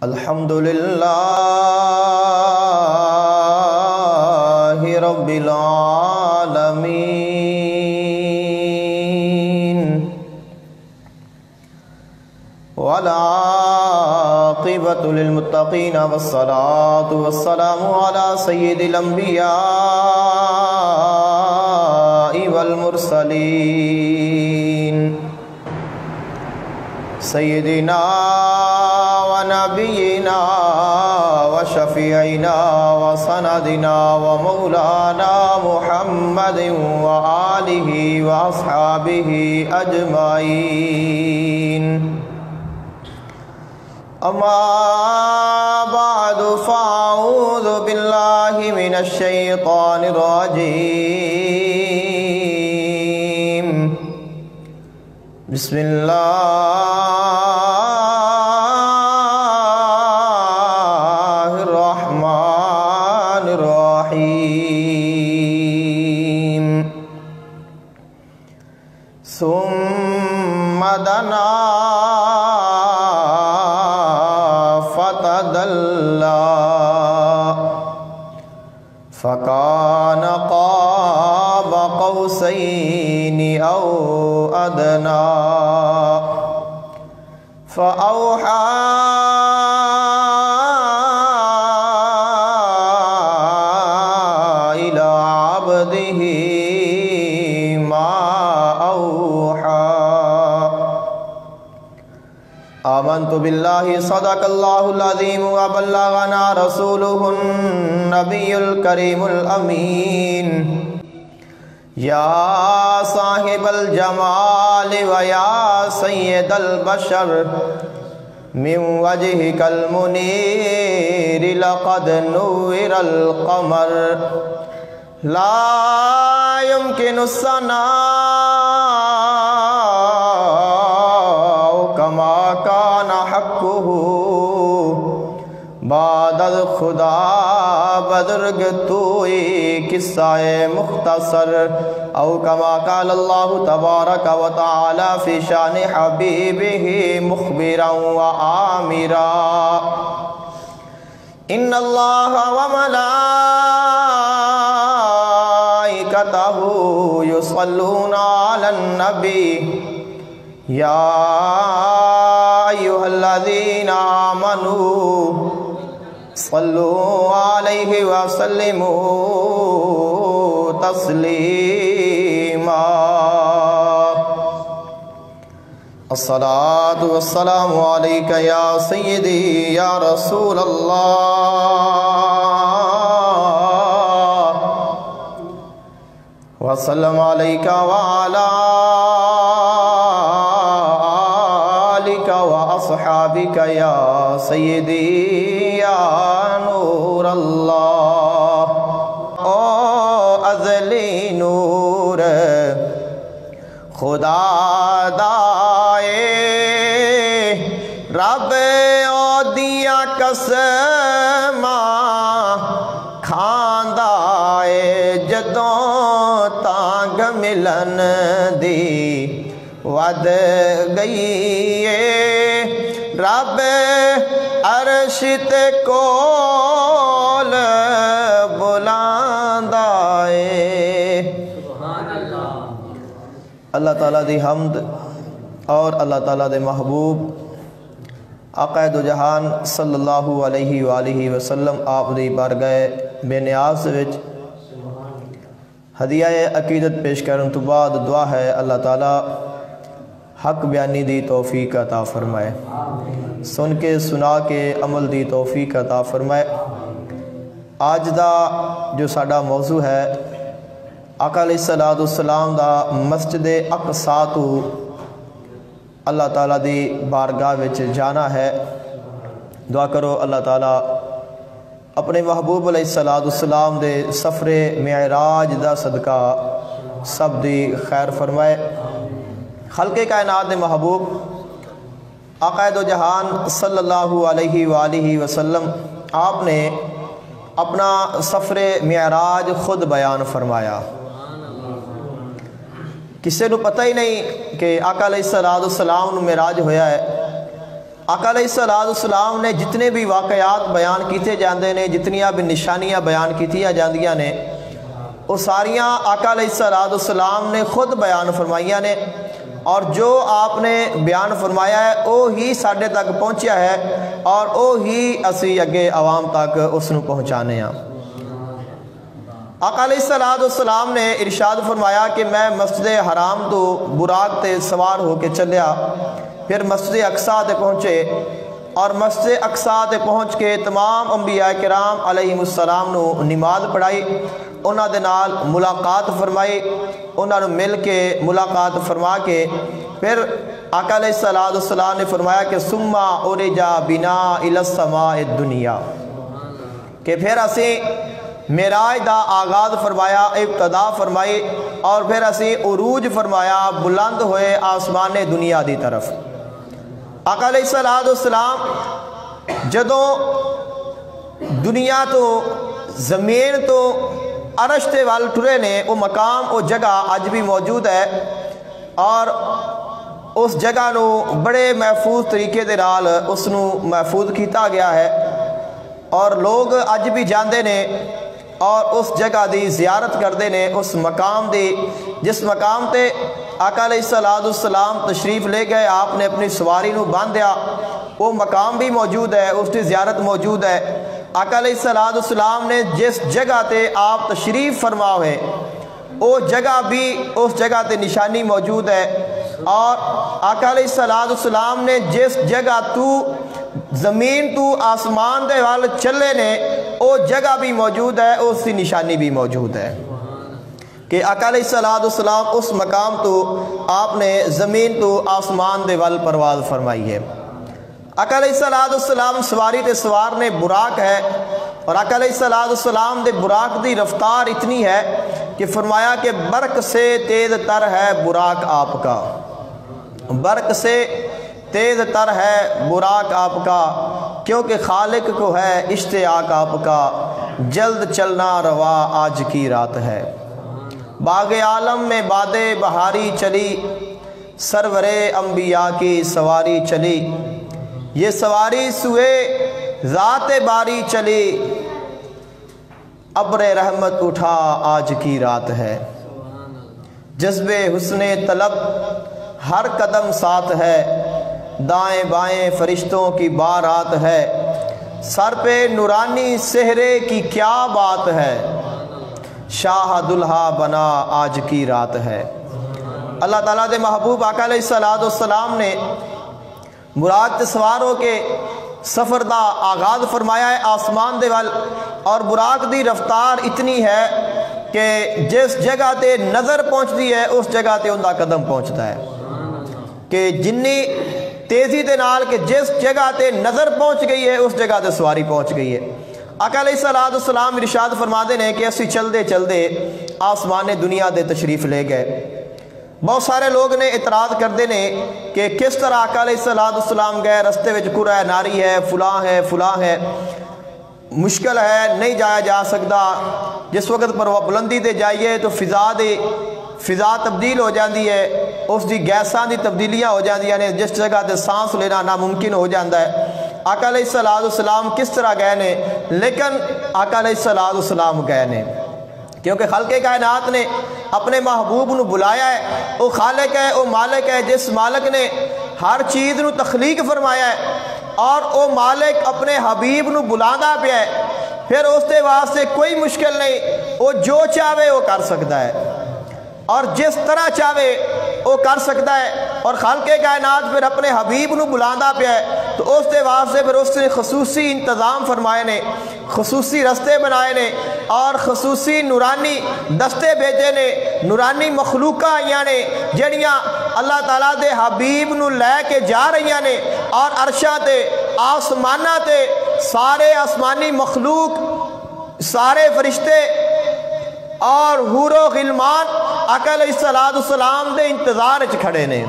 الحمدللہ رب العالمین والعاقبۃ للمتقین والصلاة والسلام علی سید الانبیاء والمرسلین سیدنا ونبینا وشفیعنا وسندنا ومولانا محمد وآلہ واصحابہ اجمعین اما بعد فاعوذ باللہ من الشیطان الرجیم بسم اللہ الرحمن الرحیم ثم دنا فتدلى فكان قاب قوسين أو أدنى فأوحى إلى عبده ما أوحى آمنت باللہ صدق اللہ العظیم وبلغنا رسولہ النبی الکریم الامین یا صاحب الجمال ویا سید البشر من وجہک المنیر لقد نور القمر لا يمكن الثناء كما كان حقه بعد خدا بدرگ توئی قصہ مختصر او كما قال اللہ تبارک و تعالی فی شان حبیبہ مخبرا و آمرا ان اللہ و ملائکتہ یصلون علی النبی یا ایہا الذین آمنوا صلوا علیہ وسلموا تسلیما الصلاة والسلام علیک یا سیدی یا رسول اللہ وسلم علیک وعلا وأصحابك يا سيدي يا نور الله او ازلی نور خدا دائے رب او دیا قسماں کھاندائے جدوں تانگ ملن دی ود گئی رب عرش تے کول بلاندا ہے اللہ تعالیٰ دی حمد اور اللہ تعالیٰ دے محبوب آقا دو جہان صلی اللہ علیہ وآلہ وسلم آپ دی بارگاہ بے نیاز وچ ہدیہ عقیدت پیش کرن تو بعد دعا ہے اللہ تعالیٰ حق بیانی دی توفیق عطا فرمائے سن کے سنا کے عمل دی توفیق عطا فرمائے آج دا جو ساڈا موضوع ہے آقا علیہ السلام دا مسجد اقصی تو اللہ تعالیٰ دی بارگاہ وچ جانا ہے دعا کرو اللہ تعالیٰ اپنے محبوب علیہ السلام دے سفر معراج دا صدقہ سب دی خیر فرمائے خلق کائنات دے محبوب آقا دو جہان صلی اللہ علیہ وآلہ وسلم آپ نے اپنا سفر معراج خود بیان فرمایا کسی نو پتہ ہی نہیں کہ آقا علیہ السلام نو معراج ہویا ہے آقا علیہ السلام نے جتنے بھی واقعات بیان کیتے جاندے نے، جتنیاں بھی نشانیاں بیان کیتیاں جاندیاں نے، وہ ساریاں آقا علیہ السلام نے خود بیان فرمائیاں نے، اور جو آپ نے بیان فرمایا ہے وہ ہی ساڈے تک پہنچیا ہے اور وہ ہی اسی اگے عوام تک اس نو پہنچانے ہیں۔ آقا علیہ السلام نے ارشاد فرمایا کہ میں مسجد حرام تو براق تے سوار ہو کے چلیا، پھر مسجد اقصیٰ تے پہنچے، اور مسجد اقصیٰ تے پہنچ کے تمام انبیاء کرام علیہ السلام نو نماز پڑھائی، انہاں دے نال ملاقات فرمائی، انہاں نو مل کے ملاقات فرما کے پھر آقا علیہ السلام نے فرمایا کہ ثم عرج بنا الی السماء الدنیا، کہ پھر اسی معراج دا آغاز فرمایا، ابتدا فرمائی، اور پھر اسی عروج فرمایا، بلند ہوئے آسمان دنیا دی طرف۔ آقا علیہ السلام جدوں دنیا تو زمین تو عرش تے وال ٹرے نے، وہ مقام وہ جگہ اج بھی موجود ہے، اور اس جگہ نو بڑے محفوظ طریقے دے نال اس نو محفوظ کیتا گیا ہے، اور لوگ اج بھی جاندے نے اور اس جگہ دی زیارت کردے نے، اس مقام دی جس مقام تے آقا علیہ السلام تشریف لے گئے، آپ نے اپنی سواری نو باندھیا، وہ مقام بھی موجود ہے، اس کی زیارت موجود ہے۔ آقا علیہ السلام نے جس جگہ تے آپ تشریف فرما ہوئے وہ جگہ بھی اس جگہ تے نشانی موجود ہے، اور آقا علیہ السلام نے جس جگہ تو زمین تو آسمان دے وال چلے نے وہ جگہ بھی موجود ہے، اس کی نشانی بھی موجود ہے کہ آقا علیہ السلام اس مقام تو آپ نے زمین تو آسمان دے وال پرواز فرمائی ہے۔ آقا علیہ السلام سواری تے سوار نے براق ہے، اور آقا علیہ السلام دے براق دی رفتار اتنی ہے کہ فرمایا کہ برق سے تیز تر ہے براق آپ کا، برق سے تیز تر ہے براق آپ کا، کیونکہ خالق کو ہے اشتیاق آپ کا، جلد چلنا روا آج کی رات ہے۔ باغ عالم میں باد بہاری چلی، سرور انبیاء کی سواری چلی، یہ سواری سوئے ذات باری چلی، ابر رحمت اٹھا آج کی رات ہے۔ جذب حسن طلب ہر قدم ساتھ ہے، دائیں بائیں فرشتوں کی بارات ہے، سر پہ نورانی سہرے کی کیا بات ہے، شاہ دلہا بنا آج کی رات ہے۔ اللہ تعالیٰ دے محبوب آقا علیہ السلام نے براق تے سوار ہو کے سفر دا آغاز فرمایا ہے آسمان دے وال، اور براق دی رفتار اتنی ہے کہ جس جگہ تے نظر پہنچتی ہے اس جگہ تے اندہ قدم پہنچتا ہے، کہ جنی تیزی دے نال کہ جس جگہ تے نظر پہنچ گئی ہے اس جگہ تے سواری پہنچ گئی ہے۔ آقا علیہ السلام ارشاد فرما دے نے کہ اسی چل دے چل دے آسمان دنیا دے تشریف لے گئے۔ بہت سارے لوگ نے اعتراض کردے نے کہ کس طرح آقا علیہ السلام گئے، رستے وچ قرہ ناری ہے، فلاں ہے، مشکل ہے، نہیں جایا جا سکتا، جس وقت پر وہ بلندی تے جائیے تو فضا تبدیل ہو جاندی ہے، اس دی گیساں دی تبدیلیاں ہو جاندیاں نے، جس جگہ تے سانس لینا ناممکن ہو جاندہ ہے۔ آقا علیہ السلام کس طرح گئے نے، لیکن آقا علیہ السلام گئے نے کیونکہ خلق کائنات نے اپنے محبوب نو بلایا ہے، وہ خالق ہے، وہ مالک ہے، جس مالک نے ہر چیز نو تخلیق فرمایا ہے، اور وہ مالک اپنے حبیب نو بلانا پیا ہے، پھر اس دے واسطے کوئی مشکل نہیں، وہ جو چاہے وہ کر سکتا ہے، اور جس طرح چاہے وہ کر سکتا ہے، اور خالق کائنات پھر اپنے حبیب نو بلانا پیا ہے تو اس دے واسطے پھر اس نے خصوصی انتظام فرمائے نے، خصوصی رستے بنائے نے، اور خصوصی نورانی دستے بھیجے نے، نورانی مخلوقہ آئیاں نے جڑیاں اللہ تعالیٰ دے حبیب نو لے کے جا رہیاں نے، اور عرشاں تے آسمانہ تے سارے آسمانی مخلوق، سارے فرشتے اور حور و غلمان آقا علیہ السلام دے انتظار وچ کھڑے نے،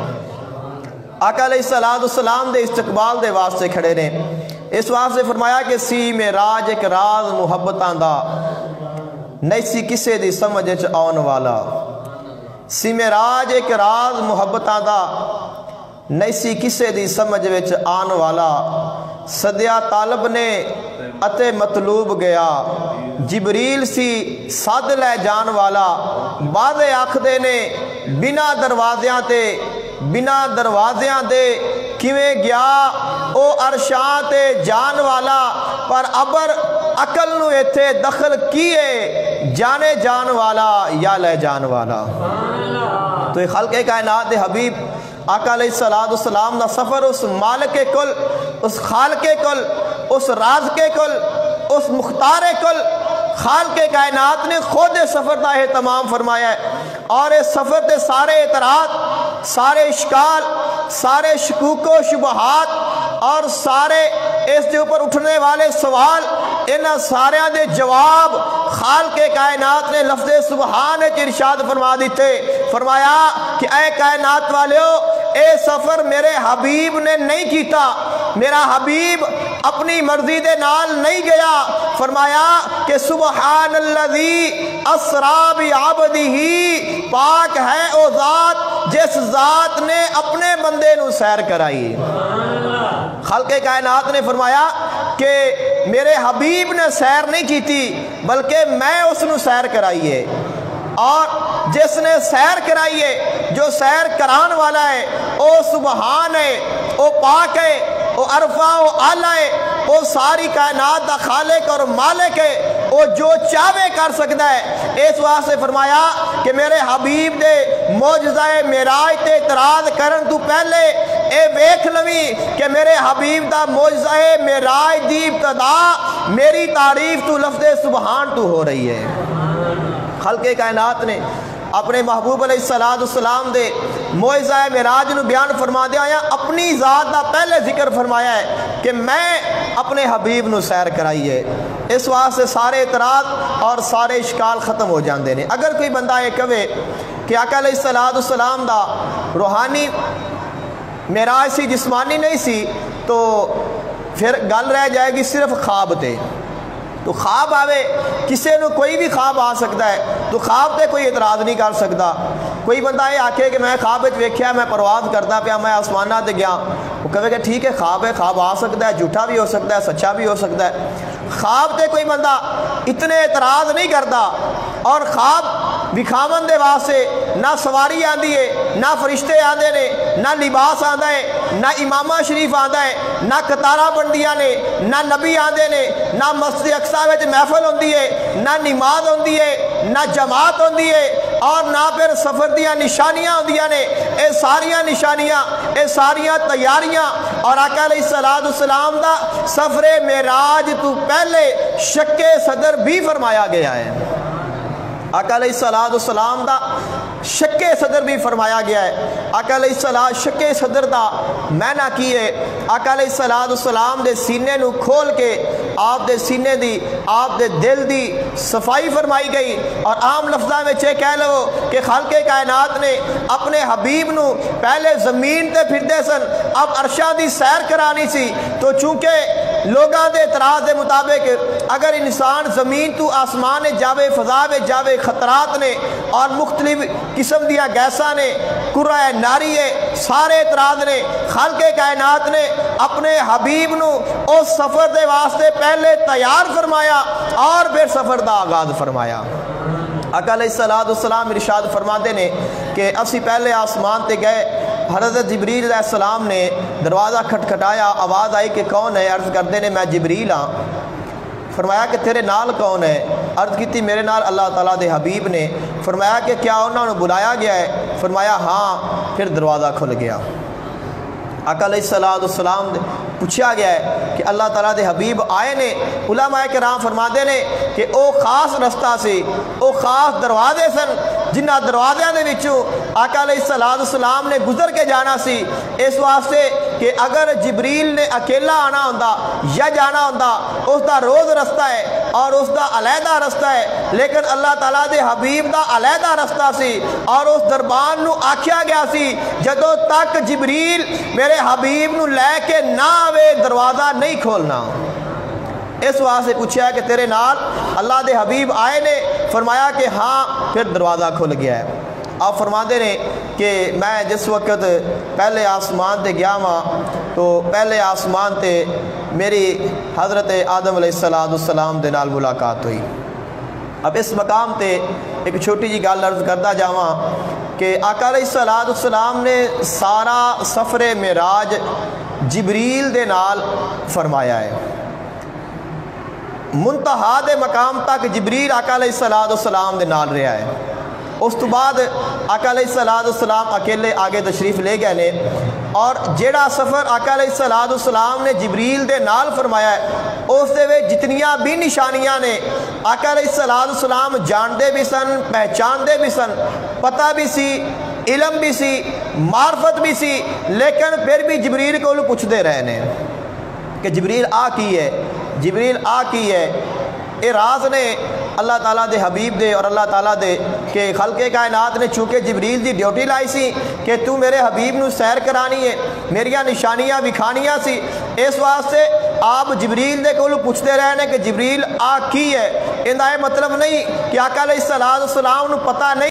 آقا علیہ السلام دے استقبال دے واسطے کھڑے نے۔ اس واسطے فرمایا کہ سی معراج ایک راز محبتاں دا، نہیں سی کسے دی سمجھ آن والا، سی معراج ایک راز محبتاں دا، نئیسی کسے دی سمجھ وچ آن والا سدیا طالب نے اتے مطلوب گیا جبریل سی سد لے جان والا بعد آکھدے نے بنا دروازیاں تے بنا دروازیاں دے کیویں گیا او عرشاں تے جان والا پر ابر عقل نو ایتھے دخل کیے جانے جان والا یا لے جان والا۔ تو یہ خلق کائنات دے حبیب آقا علیہ السلام دا سفر اس مالک کل، اس خالق کل، اس راز کے کل، اس مختار کل خالق کائنات نے خود سفر دا اہتمام فرمایا ہے، اور اس سفر دے سارے اعتراض، سارے اشکال، سارے شکوک و شبہات اور سارے اس دے اوپر اٹھنے والے سوال، انہاں سارے دے جواب خالق کائنات نے لفظ سبحان ارشاد فرما دیتے، فرمایا کہ اے کائنات والیو اے سفر میرے حبیب نے نہیں کیتا، میرا حبیب اپنی مرضی دے نال نہیں گیا، فرمایا کہ سبحان الذی اسرا بعبدہ، پاک ہے او ذات جس ذات نے اپنے بندے نو سیر کرائی۔ خالق کائنات نے فرمایا کہ میرے حبیب نے سیر نہیں کیتی بلکہ میں اس نو سیر کرائیے، اور جس نے سیر کرائیے جو سیر کران والا ہے او سبحان ہے، او پاک ہے، او عرفہ او اعلیٰ ہے، او ساری کائنات دا خالق اور مالک ہے، او جو چاہے کر سکتا ہے۔ اس واسطے فرمایا کہ میرے حبیب دے معجزہ معراج تے اعتراض کرن تو پہلے اے ویکھ لوی کہ میرے حبیب دا معجزہ معراج دی ابتدا میری تعریف تو لفظ سبحان تو ہو رہی ہے۔ خلق کائنات نے اپنے محبوب علیہ السلام دے معجزہ معراج نو بیان فرما دیا آیا، اپنی ذات دا پہلے ذکر فرمایا ہے کہ میں اپنے حبیب نو سیر کرائی ہے۔ اس واسطے سارے اعتراض اور سارے اشکال ختم ہو جاندے نے۔ اگر کوئی بندہ یہ کہے کہ آقا علیہ السلام دا روحانی معراج سی جسمانی نہیں سی تو پھر گل رہ جائے گی صرف خواب تے۔ تو خواب آوے کسے نو کوئی بھی خواب آ سکتا ہے، تو خواب تے کوئی اعتراض نہیں کر سکتا۔ کوئی بندہ یہ آکھے کہ میں خواب وچ ویکھیا میں پرواز کرتا پیا میں آسماناں تے گیا، وہ کہے کہ ٹھیک ہے خواب ہے، خواب آ سکتا ہے، جھوٹا بھی ہو سکتا ہے، سچا بھی ہو سکتا ہے۔ خواب تے کوئی بندہ اتنے اعتراض نہیں کرتا، اور خواب دکھاون دے واسطے نہ سواری آندی ہے، نہ فرشتے آندے نے، نہ لباس آندا ہے، نہ امامہ شریف آندا ہے، نہ قطارہ بندیاں نے، نہ نبی آندے نے، نہ مسجد اقصی وچ محفل ہوندی ہے، نہ نماز ہوندی ہے، نہ جماعت ہوندی ہے، اور نہ پھر سفر دیاں نشانیاں ہوندیاں نے۔ اے ساریاں نشانیاں، اے ساریاں تیاریاں، اور آقا علیہ السلام دا سفر معراج تو پہلے شک صدر بھی فرمایا گیا ہے۔ آقا علیہ السلام دا شک صدر بھی فرمایا گیا ہے۔ آقا علیہ السلام شک صدر دا معنی کی ہے؟ آقا علیہ السلام دے سینے نو کھول کے آپ دے سینے دی، آپ دے دل دی صفائی فرمائی گئی، اور عام لفظاں میں کہہ لو کہ خالق کائنات نے اپنے حبیب نو پہلے زمین تے پھردے سن، اب عرشاں دی سیر کرانی سی، تو چونکہ لوگاں دے اعتراض دے مطابق اگر انسان زمین تو آسمان جاوے، فضا میں جاوے، خطرات نے اور مختلف قسم دیا گیساں نے، کرہ ناری ہے، سارے اعتراض نے، خالق کائنات نے اپنے حبیب نو اس سفر دے واسطے پہلے تیار فرمایا اور پھر سفر دا آغاز فرمایا۔ آقا علیہ السلام ارشاد فرماتے نے کہ اسی پہلے آسمان تے گئے، حضرت جبریل علیہ السلام نے دروازہ کھٹکھٹایا، آواز آئی کہ کون ہے؟ عرض کردے نے میں جبریل ہاں۔ فرمایا کہ تیرے نال کون ہے؟ عرض کی میرے نال اللہ تعالیٰ دے حبیب نے۔ فرمایا کہ کیا انہوں نے بلایا گیا ہے؟ فرمایا ہاں۔ پھر دروازہ کھل گیا۔ آقا علیہ السلام پوچھا گیا ہے کہ اللہ تعالیٰ دے حبیب آئے نے؟ علماء کرام فرماتے نے کہ او خاص رستہ سے، او خاص دروازے سن جنہ دروازیاں دے وچوں آقا علیہ السلام نے گزر کے جانا سی، اس واسطے کہ اگر جبریل نے اکیلا آنا ہوندا یا جانا ہوندا اس دا روز رستہ ہے اور اس دا علیحدہ رستہ ہے، لیکن اللہ تعالیٰ دے حبیب دا علیحدہ رستہ سی، اور اس دربان نو آکھیا گیا سی جدوں تک جبریل میرے حبیب نو لے کے نہ آوے دروازہ نہیں کھولنا۔ اس واسطے پوچھا کہ تیرے نال اللہ دے حبیب آئے نے؟ فرمایا کہ ہاں۔ پھر دروازہ کھل گیا ہے۔ آپ فرماتے نے کہ میں جس وقت پہلے آسمان تے گیا ہاں تو پہلے آسمان تے میری حضرت آدم علیہ السلام دے نال ملاقات ہوئی۔ اب اس مقام تے ایک چھوٹی جی گل عرض کرتا جاواں کہ آقا علیہ السلام نے سارا سفر معراج جبریل دے نال فرمایا ہے۔ منتہا دے مقام تک جبریل آقا علیہ السلام دے نال رہا ہے۔ اس تو بعد آقا علیہ السلام اکیلے آگے تشریف لے گئے نے، اور جیڑا سفر آقا علیہ السلام نے جبریل دے نال فرمایا ہے اس دے وچ جتنیاں بھی نشانیاں نے آقا علیہ السلام جاندے بھی سن، پہچاندے بھی سن، پتہ بھی سی، علم بھی سی، معرفت بھی سی، لیکن پھر بھی جبریل کو پوچھتے رہے نے کہ جبریل آ کی ہے، جبریل آ کی ہے۔ اے راز نے اللہ تعالیٰ دے حبیب دے اور اللہ تعالیٰ دے کہ خلق کائنات نے چونکہ جبریل دی ڈیوٹی لائی سی کہ تو میرے حبیب نو سیر کرانی ہے، میریاں نشانیاں وکھانیاں سی، اس واسطے آپ جبریل دے کولو پوچھتے رہے نے کہ جبریل آ کی ہے۔ اندہ یہ مطلب نہیں کہ آقا علیہ السلام نو پتہ نہیں،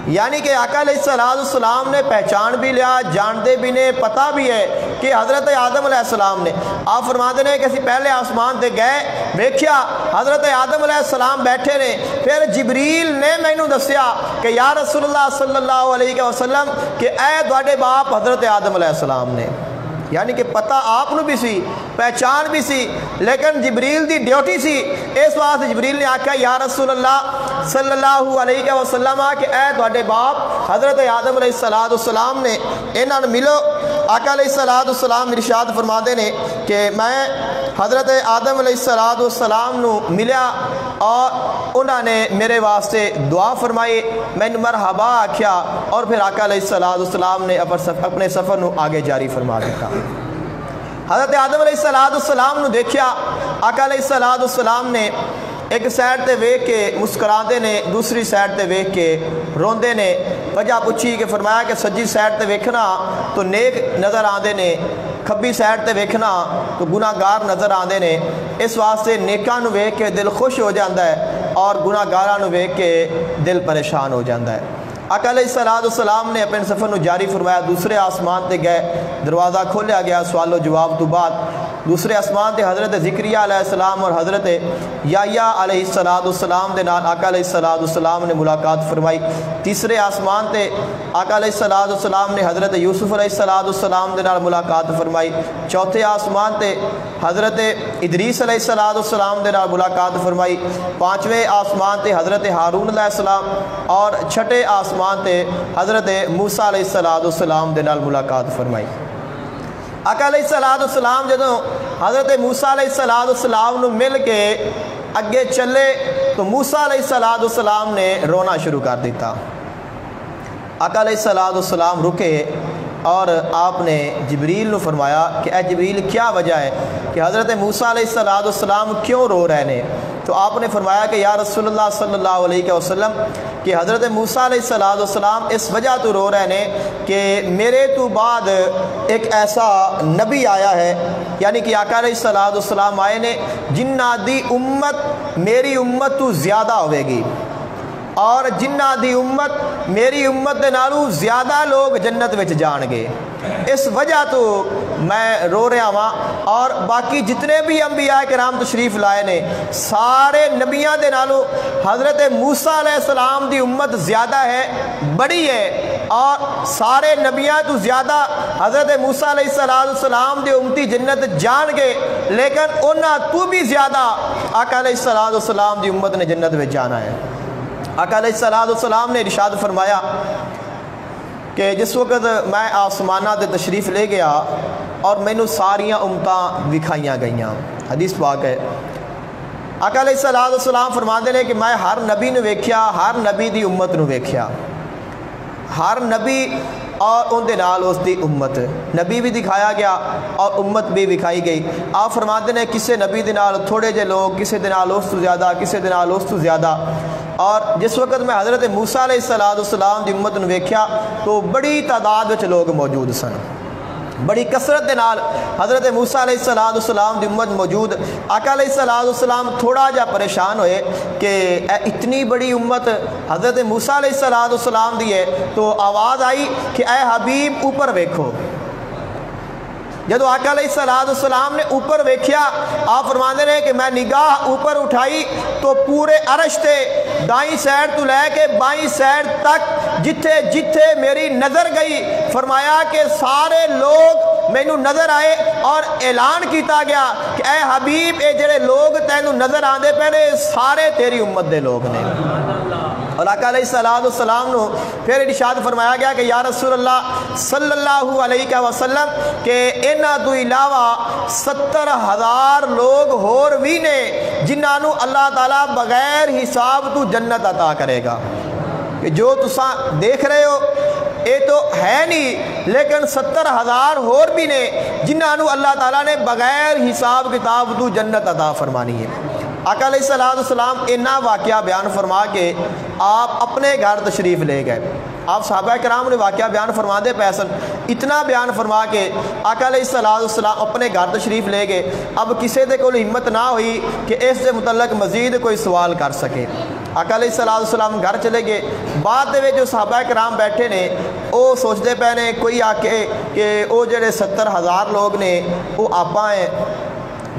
یعنی کہ آقا علیہ السلام نے پہچان بھی لیا، جانتے بھی نے، پتہ بھی ہے کہ حضرت آدم علیہ السلام نے، آپ فرماتے ہیں کہ اسی پہلے آسمان تے گئے، دیکھیا حضرت آدم علیہ السلام بیٹھے نے، پھر جبریل نے مینوں دسیا کہ یا رسول اللہ صلی اللہ علیہ وسلم کہ اے دوڑے باپ حضرت آدم علیہ السلام نے، یعنی کہ پتہ آپ نو بھی سی، پہچان بھی سی، لیکن جبریل دی ڈیوٹی سی، اس واسطے جبریل نے آکھا یا رسول اللہ صلی اللہ علیہ وسلم کہ اے دوڑے باپ حضرت آدم علیہ السلام نے، انہاں ملو۔ آقا علیہ السلام ارشاد فرماتے ہیں کہ میں حضرت آدم علیہ السلام نو ملیا اور انہوں نے میرے واسطے دعا فرمائی، میں مرحبا آکھیا، اور پھر آقا علیہ السلام نے اپنے سفر نو آگے جاری فرما دیتا۔ حضرت آدم علیہ السلام نو دیکھیا، آقا علیہ السلام نے ایک سائڈ تے ویکھ کے مسکراندے نے، دوسری سائڈ تے ویکھ کے روندے نے، وجہ پوچھی کہ فرمایا کہ سجی سائڈ تے ویکھنا تو نیک نظر آندے نے، کھبی سائڈ تے ویکھنا تو گناہگار نظر آندے نے، اس واسطے نیکاں نو ویکھ کے دل خوش ہو جاندا ہے اور گناہگاراں نو ویکھ کے دل پریشان ہو جاندا ہے۔ آقا علیہ السلام نے اپنے سفر نو جاری فرمایا، دوسرے آسمان تے گئے، دروازہ کھولیا گیا سوال و جواب تو بعد، دوسرے آسمان تے حضرت ذکریہ علیہ السلام اور حضرت یحییٰ علیہ السلام دے نال آقا علیہ السلام نے ملاقات فرمائی۔ تیسرے آسمان تے آقا علیہ السلام نے حضرت یوسف علیہ السلام دے نال ملاقات فرمائی۔ چوتھے آسمان تے حضرت ادریس علیہ السلام دے نال ملاقات فرمائی۔ پانچویں آسمان تے حضرت ہارون علیہ السلام، اور چھٹے آسمان تے حضرت موسیٰ علیہ السلام دے نال ملاقات فرمائی۔ آقا علیہ السلام جدوں حضرت موسیٰ علیہ السلام نو مل کے اگے چلے تو موسیٰ علیہ السلام نے رونا شروع کر دیتا۔ آقا علیہ السلام رکے اور آپ نے جبریل نو فرمایا کہ اے جبریل کیا وجہ ہے کہ حضرت موسیٰ علیہ السلام کیوں رو رہے نے؟ تو آپ نے فرمایا کہ یا رسول اللہ صلی اللہ علیہ وسلم کہ حضرت موسیٰ علیہ السلام اس وجہ تو رو رہے نے کہ میرے تو بعد ایک ایسا نبی آیا ہے، یعنی کہ آقا علیہ السلام آئے نے جنہ دی امت میری امت تو زیادہ ہوئے گی، اور جنہ دی امت میری امت دے نالوں زیادہ لوگ جنت وچ جان گے، اس وجہ تو میں رو رہا ہاں۔ اور باقی جتنے بھی انبیاء کرام تشریف لائے نے سارے نبیاں دے نالوں حضرت موسیٰ علیہ السلام دی امت زیادہ ہے، بڑی ہے، اور سارے نبیاں تو زیادہ حضرت موسیٰ علیہ السلام دی امتی جنت جان گے، لیکن انہاں تو بھی زیادہ آقا علیہ السلام دی امت نے جنت وچ جانا ہے۔ آقا علیہ السلام نے ارشاد فرمایا کہ جس وقت میں آسمانہ دے تشریف لے گیا اور مینوں ساریاں امتاں وکھائیاں گئیاں، حدیث پاک ہے۔ آقا علیہ السلام فرماندے نے کہ میں ہر نبی نو ویکھیا، ہر نبی دی امت نو ویکھیا، ہر نبی اور ان دے نال اس دی امت، نبی بھی دکھایا گیا اور امت بھی دکھائی گئی۔ آپ فرماتے ہیں کسے نبی دے نال تھوڑے جے لوگ، کسے دے نال اس تو زیادہ، کسے دے نال اس تو زیادہ۔ اور جس وقت میں حضرت موسیٰ علیہ السلام دی امت نو ویکھیا تو بڑی تعداد وچ لوگ موجود سن، بڑی کثرت دے نال حضرت موسیٰ علیہ السلام دی امت موجود. آقا علیہ السلام تھوڑا جا پریشان ہوئے کہ اتنی بڑی امت حضرت موسیٰ علیہ السلام دی ہے. تو آواز آئی کہ اے حبیب اوپر ویکھو. جدو آقا علیہ السلام نے اوپر ویکھیا آپ فرماندے رہے کہ میں نگاہ اوپر اٹھائی تو پورے عرش تے دائیں سائڈ تو لے کے بائیں سائڈ تک جتھے جتھے میری نظر گئی فرمایا کہ سارے لوگ مینوں نظر آئے اور اعلان کیتا گیا کہ اے حبیب اے جڑے لوگ تینوں نظر آندے پہنے سارے تیری امت دے لوگ نے. اور آقا علیہ السلام نو پھر ارشاد فرمایا گیا کہ یا رسول اللہ صلی اللہ علیہ وسلم کہ انہاں تو علاوہ 70,000 لوگ ہور بھی نے جنہاں نو اللہ تعالیٰ بغیر حساب تو جنت عطا کرے گا. کہ جو تساں دیکھ رہے ہو یہ تو ہے نہیں لیکن 70,000 ہور بھی نے جنہاں نو اللہ تعالیٰ نے بغیر حساب کتاب تو جنت عطا فرمانی ہے. آقا علیہ السلام انہا واقعہ بیان فرما کے آپ اپنے گھر تشریف لے گئے. آپ صحابہ کرام نے واقعہ بیان فرما دے پیسن اتنا بیان فرما کے آقا علیہ السلام اپنے گھر تشریف لے گئے. اب کسی دے کوئی ہمت نہ ہوئی کہ اس سے متعلق مزید کوئی سوال کر سکے. آقا علیہ السلام گھر چلے گئے. بعد دے جو صحابہ کرام بیٹھے نے وہ سوچتے پے نے کوئی آکے کہ وہ جڑے 70,000 لوگ نے وہ آپاں ہیں,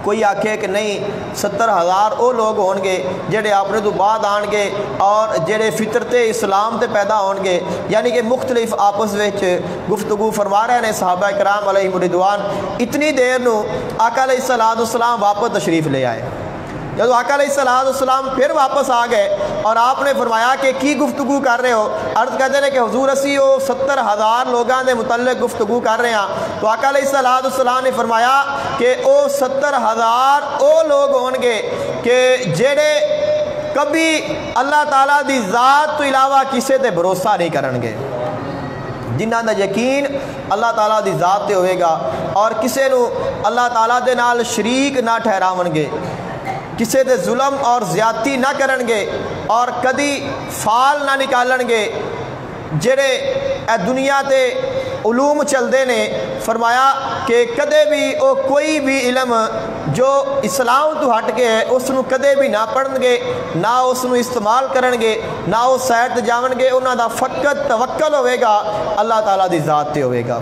کوئی آکھے کہ نہیں 70,000 وہ لوگ ہون گے جڑے اپنے تو بعد آن گے اور جڑے فطرت اسلام تے پیدا ہون گے. یعنی کہ مختلف آپس وچ گفتگو فرما رہے ہیں صحابہ کرام علیہ رضوان. اتنی دیر نو آقا علیہ السلام واپس تشریف لے آئے. جب آقا علیہ السلام پھر واپس آ گئے اور آپ نے فرمایا کہ کی گفتگو کر رہے ہو. عرض کہتے ہیں کہ حضور اسی وہ 70,000 لوگاں دے متعلق گفتگو کر رہے ہیں. تو آقا علیہ السلام نے فرمایا کہ وہ 70,000 وہ لوگ ہون گے کہ جڑے کبھی اللہ تعالیٰ دی ذات تو علاوہ کسے تے بھروسہ نہیں کرن گے, جنہاں دا یقین اللہ تعالیٰ دی ذات تے ہوئے گا اور کسے نو اللہ تعالیٰ دے نال شریک نہ ٹھہراون گے, کسے دے ظلم اور زیادتی نہ کرن گے اور کدی فال نہ نکالن گے. جڑے اے دنیا تے علوم چلدے نے فرمایا کہ کدے بھی او کوئی بھی علم جو اسلام تو ہٹ کے ہے اس نو کدے بھی نہ پڑھن گے, نہ اس نو استعمال کرن گے, نہ او سائٹ جاون گے. انہاں دا فقط توکل ہوئے گا اللہ تعالیٰ دی ذات تے ہوئے گا.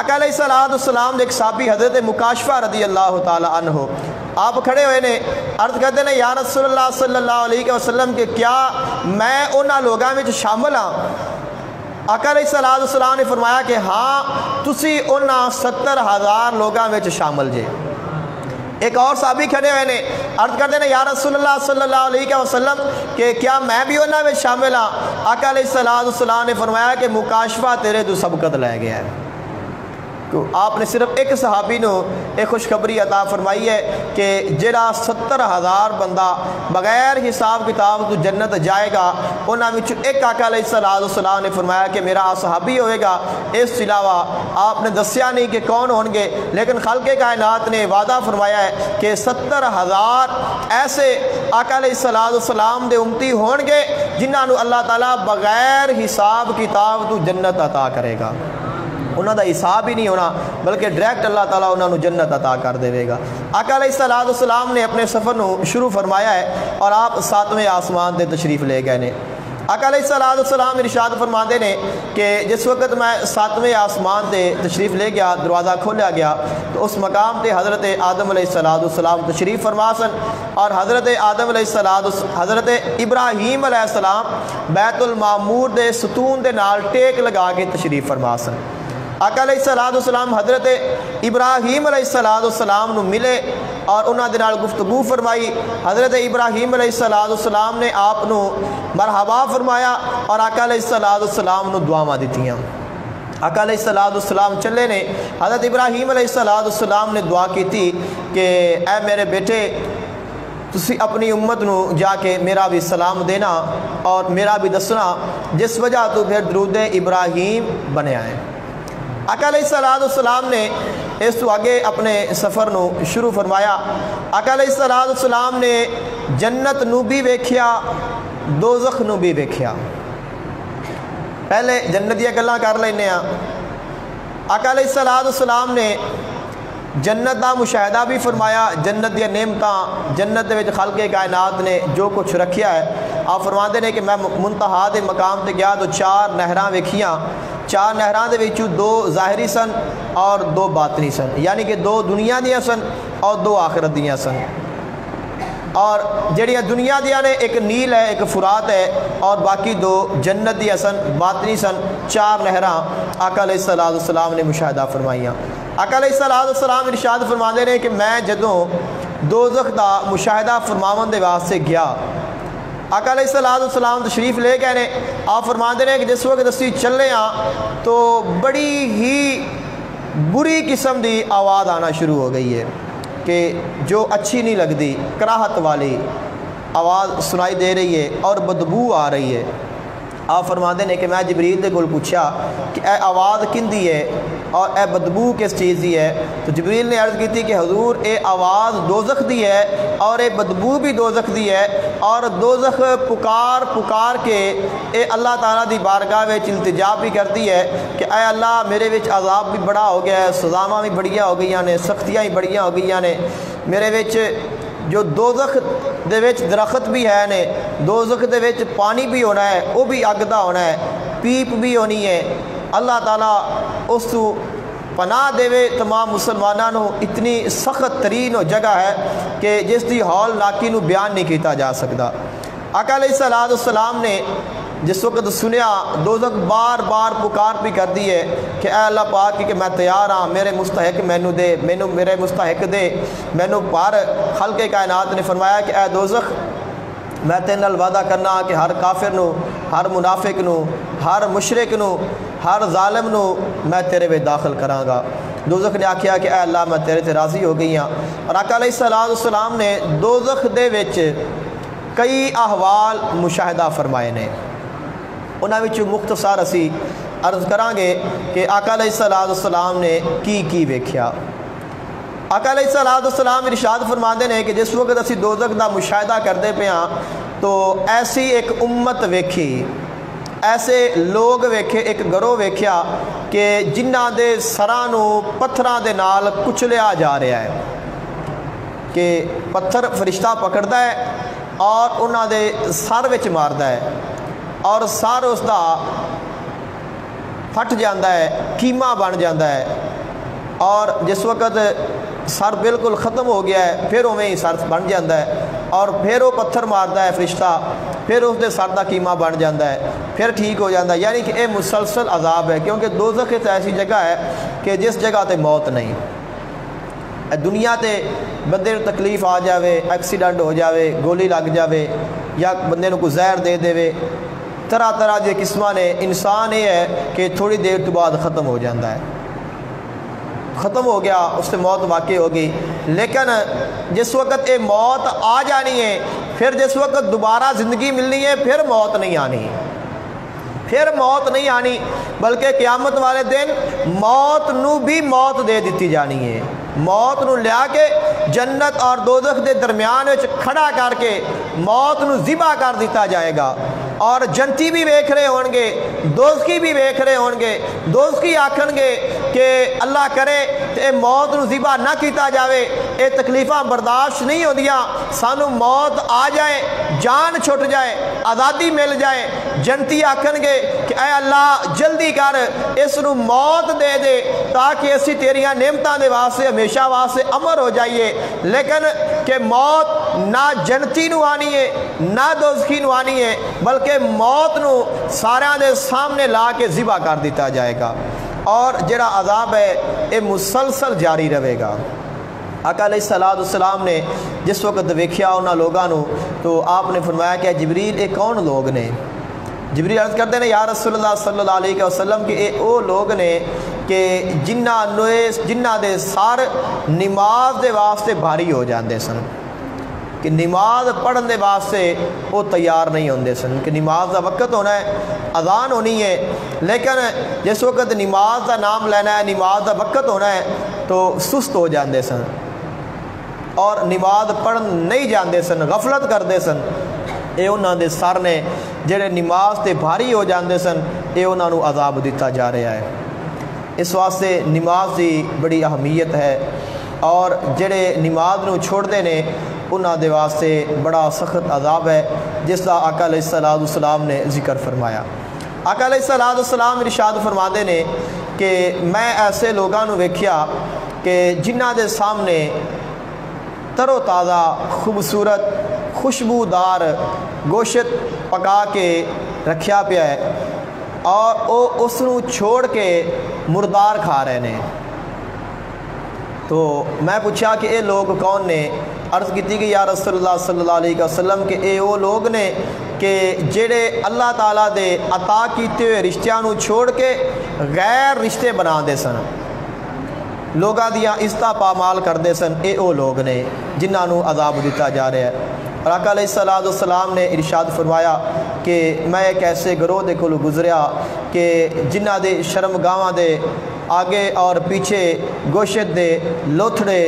آقا علیہ السلام دے ایک صحابی حضرت مکاشفہ رضی اللہ تعالیٰ عنہ آپ کھڑے ہوئے نے. عرض کرتے ہیں یا رسول اللہ صلی اللہ علیہ وسلم کہ کیا میں انہاں لوگاں میں شامل ہاں. آقا علیہ السلام نے فرمایا کہ ہاں تسی انہاں 70,000 لوگاں میں شامل جے. ایک اور صحابی کھڑے ہوئے نے. عرض کرتے ہیں یا رسول اللہ صلی اللہ علیہ وسلم کہ کیا میں بھی انہاں میں شامل ہاں. آقا علیہ السلام نے فرمایا کہ مکاشفہ تیرے تو سبقت لے گیا ہے. تو آپ نے صرف ایک صحابی نو ایک خوشخبری عطا فرمائی ہے کہ جڑا 70,000 بندہ بغیر حساب کتاب تو جنت جائے گا انہاں وچ ایک آقا علیہ السلام نے فرمایا کہ میرا صحابی ہوئے گا. اس علاوہ آپ نے دسیا نہیں کہ کون ہوں گے, لیکن خالق کائنات نے وعدہ فرمایا ہے کہ 70,000 ایسے آقا علیہ السلام دے امتی ہون گے جنہاں نو اللہ تعالیٰ بغیر حساب کتاب تو جنت عطا کرے گا. انہوں دا حساب ہی نہیں ہونا بلکہ ڈائریکٹ اللہ تعالیٰ انہوں نے جنت عطا کر دے گا. آقا علیہ السلام نے اپنے سفر نو شروع فرمایا ہے اور آپ 7ویں آسمان دے تشریف لے گئے نے. آقا علیہ السلام ارشاد فرماندے نے کہ جس وقت میں 7ویں آسمان تے تشریف لے گیا دروازہ کھولا گیا تو اس مقام تے حضرت آدم علیہ السلام تشریف فرما سن اور حضرت آدم علیہ حضرت ابراہیم علیہ السلام بیت المعمور دے ستون دے نال ٹیک لگا کے تشریف فرما سن. آقا علیہ السلام حضرت ابراہیم علیہ السلام نو ملے اور انہاں دے نال گفتگو فرمائی. حضرت ابراہیم علیہ السلام نے آپ نو مرحبا فرمایا اور آقا علیہ السلام نو دعاواں دتیاں. آقا علیہ السلام چلے نے. حضرت ابراہیم علیہ السلام نے دعا کی تھی کہ اے میرے بیٹے تسی اپنی امت نو جا کے میرا بھی سلام دینا اور میرا بھی دسنا جس وجہ تو پھر درود ابراہیم بنے آئے. آقا علیہ السلام نے اس تو آگے اپنے سفر نو شروع فرمایا. آقا علیہ السلام نے جنت نو بھی ویکھیا دوزخ نو بھی ویکھیا. پہلے جنت دیا گلاں کر لینے ہاں. آقا علیہ السلام نے جنت دا مشاہدہ بھی فرمایا، جنت دیا نعمتاں، جنت دے وچ خلق کائنات نے جو کچھ رکھیا ہے۔ آپ فرماندے نے کہ میں منتہا دے مقام تے گیا تو 4 نہراں ویکھیاں، 4 نہراں دے وچوں 2 ظاہری سن اور 2 باطنی سن، یعنی کہ 2 دنیا دیاں سن اور 2 آخرت دیاں سن۔ اور جڑیاں دنیا دیا نے ایک نیل ہے، ایک فرات ہے، اور باقی 2 جنت دیا سن، باطنی سن۔ 4 نہراں آقا علیہ السلام نے مشاہدہ فرمائیاں۔ آقا علیہ السلام ارشاد فرماندے نے کہ میں جدوں دوزخ دا مشاہدہ فرماون دے واسطے گیا، آقا علیہ السلام تشریف لے گئے نے۔ آپ فرماندے نے کہ جس وقت اسی چلے ہاں تو بڑی ہی بری قسم دی آواز آنا شروع ہو گئی ہے کہ جو اچھی نہیں لگتی، کراہت والی آواز سنائی دے رہی ہے اور بدبو آ رہی ہے۔ آپ فرماندے نے کہ میں جبریل دے کول پوچھا کہ اے آواز کندی ہے اور اے بدبو کس چیز دی ہے؟ تو جبریل نے عرض کی تھی کہ حضور اے آواز دوزخ دی ہے اور اے بدبو بھی دوزخ دی ہے، اور دوزخ پکار کے اے اللہ تعالیٰ دی بارگاہ وچ التجا بھی کرتی ہے کہ اے اللہ میرے وچ عذاب بھی بڑا ہو گیا ہے، سزاواں بھی بڑیاں ہو گئیاں نے، سختیاں بھی بڑیاں ہو گئیاں نے، میرے وچ جو دوزخ دے وچ درخت بھی ہے نے، دوزخ دے وچ پانی بھی ہونا ہے، وہ بھی اگ دا ہونا ہے، پیپ بھی ہونی ہے۔ اللہ تعالیٰ اس تو پناہ دے تمام مسلمانوں، اتنی سخت ترین جگہ ہے کہ جس دی ہول ناکی نو بیان نہیں کیتا جا سکتا۔ آقا علیہ السلام نے جس وقت سنیا دوزخ بار بار پکار بھی کر دی ہے کہ اے اللہ پاک کہ میں تیار ہاں، میرے مستحق مینو دے، میرے مستحق دے مینو پار۔ خلق کائنات نے فرمایا کہ اے دوزخ میں تیرے نال وعدہ کرنا کہ ہر کافر نو، ہر منافق نو، ہر مشرک نو، ہر ظالم نو میں تیرے وچ داخل کراں گا۔ دوزخ نے آکھیا کہ اے اللہ میں تیرے تے راضی ہو گئی ہاں۔ اور آقا علیہ السلام نے دوزخ دے وچ کئی احوال مشاہدہ فرمائے نے، انہاں وچوں مختصر اسی عرض کران گے کہ آقا علیہ السلام نے کی ویکھیا۔ آقا علیہ السلام ارشاد فرماندے نے کہ جس وقت اسی دوزخ دا مشاہدہ کرتے پے ہاں تو ایسی ایک امت ویکھی، ایسے لوگ ویکھے، ایک گروہ ویکھیا کہ جنہاں دے سراں نو پتھراں دے نال کچلیا جا رہا ہے، کہ پتھر فرشتہ پکڑدا ہے اور انہاں دے سر وچ ماردا ہے اور سر اس دا پھٹ جاندا ہے، کیما بن جاندا ہے، اور جس وقت سر بالکل ختم ہو گیا ہے پھر اویں ہی سر بن جاندا ہے، اور پھر وہ پتھر ماردا ہے فرشتہ، پھر اس دے سر دا کیما بن جاندا ہے، پھر ٹھیک ہو جاندا ہے۔ یعنی کہ یہ مسلسل عذاب ہے، کیونکہ دوزخ ایک ایسی جگہ ہے کہ جس جگہ تے موت نہیں۔ دنیا تے بندے نو تکلیف آ جاوے، ایکسیڈنٹ ہو جاوے، گولی لگ جاوے، یا بندے نو کوئی زہر دے دے، طرح طرح دے قسماں نے، انسان یہ ہے کہ تھوڑی دیر تو بعد ختم ہو جاتا ہے، ختم ہو گیا، اس سے موت واقع ہوگی۔ لیکن جس وقت یہ موت آ جانی ہے، پھر جس وقت دوبارہ زندگی ملنی ہے، پھر موت نہیں آنی، پھر موت نہیں آنی، بلکہ قیامت والے دن موت نو بھی موت دے دیتی جانی ہے۔ موت نو لیا کے جنت اور دوزخ دے درمیان وچ کھڑا کر کے موت نو ذبح کر دیتا جائے گا، اور جنتی بھی ویکھ رہے ہون گے، دوزخی بھی ویکھ رہے ہون گے۔ دوزخی آکھن گے کہ اللہ کرے تے موت نو ذبح نہ کیتا جاوے، اے تکلیفاں برداشت نہیں ہوندیاں، سانو موت آ جائے، جان چھٹ جائے، آزادی مل جائے۔ جنتی آکھن گے کہ اے اللہ جلدی کر، اس نو موت دے دے تاکہ اسی تیریاں نعمتاں دے واسطے ہمیشہ واسطے امر ہو جائیے۔ لیکن کہ موت نہ جنتی نو آنی ہے نہ دوزخی نو آنی ہے، بلکہ موت نو سارے دے سامنے لا کے ذبح کر دیتا جائے گا، اور جڑا عذاب ہے یہ مسلسل جاری رہے گا۔ آقا علیہ السلام نے جس وقت ویکھیا انہاں لوگاں نو تو آپ نے فرمایا کہ جبریل یہ کون لوگ نے؟ جبریل عرض کرتے ہیں یا رسول اللہ صلی اللہ علیہ وسلم کہ یہ وہ لوگ نے کہ جنہاں دے سار نماز دے واسطے بھاری ہو جاندے سن، کہ نماز پڑھن دے واسطے وہ تیار نہیں ہوندے سن، کہ نماز دا وقت ہونا ہے، اذان ہونی ہے، لیکن جس وقت نماز دا نام لینا ہے، نماز دا وقت ہونا ہے تو سست ہو جاندے سن اور نماز پڑھن نہیں جاندے سن، غفلت کردے سن۔ اے انہاں دے سر نے جڑے نماز تے بھاری ہو جاندے سن، اے انہاں نو عذاب دیتا جا رہا ہے۔ اس واسطے نماز دی بڑی اہمیت ہے، اور جڑے نماز نو چھوڑتے نے انہاں دے واسطے بڑا سخت عذاب ہے، جس کا آقا علیہ الصلوۃ والسلام نے ذکر فرمایا۔ آقا علیہ الصلوۃ والسلام ارشاد فرماتے نے کہ میں ایسے لوگاں نو ویکھیا کہ جنہاں دے سامنے تر و تازہ خوبصورت خوشبودار گوشت پکا کے رکھیا پیا ہے، اور وہ اس نو چھوڑ کے مردار کھا رہے ہیں۔ تو میں پوچھا کہ اے لوگ کون نے؟ عرض کی کہ یا رسول اللہ صلی اللہ علیہ وسلم کہ اے وہ لوگ نے کہ جڑے اللہ تعالیٰ دے عطا کیتے ہوئے رشتیاں نو چھوڑ کے غیر رشتے بنا دے سن، لوگاں دیاں عزتاں پامال کردے سن، اے وہ لوگ نے جنہاں نو عذاب دیتا جا رہا ہے۔ اور آقا علیہ الصلوۃ والسلام نے ارشاد فرمایا کہ میں ایک ایسے گروہ دے کولو گزریا کہ جنہاں دے شرمگاواں دے آگے اور پیچھے گوشت دے لوتھڑے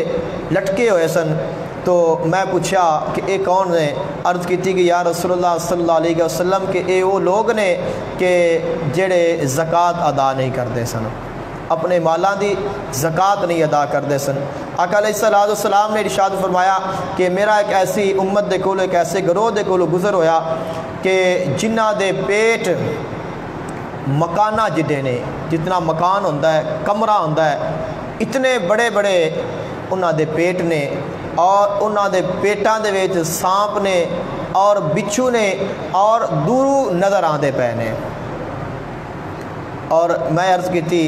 لٹکے ہوئے سن۔ تو میں پوچھا کہ اے کون نے؟ عرض کی کہ یا رسول اللہ صلی اللہ علیہ وسلم کہ اے وہ لوگ نے کہ جڑے زکوٰۃ ادا نہیں کرتے سن، اپنے مالاں دی زکوٰۃ نہیں ادا کرتے سن۔ آقا علیہ الصلوۃ والسلام نے ارشاد فرمایا کہ میرا ایک ایسی امت دے کول، ایک ایسے گروہ دے کول گزر ہویا کہ جنہاں دے پیٹ مکانہ جڈے نے، جتنا مکان ہوندہ ہے، کمرہ ہوندہ ہے، اتنے بڑے بڑے انہاں دے پیٹ نے، اور انہاں دے پیٹاں دے وچ سانپ نے اور بچھو نے اور دورو نظر آندے پے نے۔ اور میں عرض کی تھی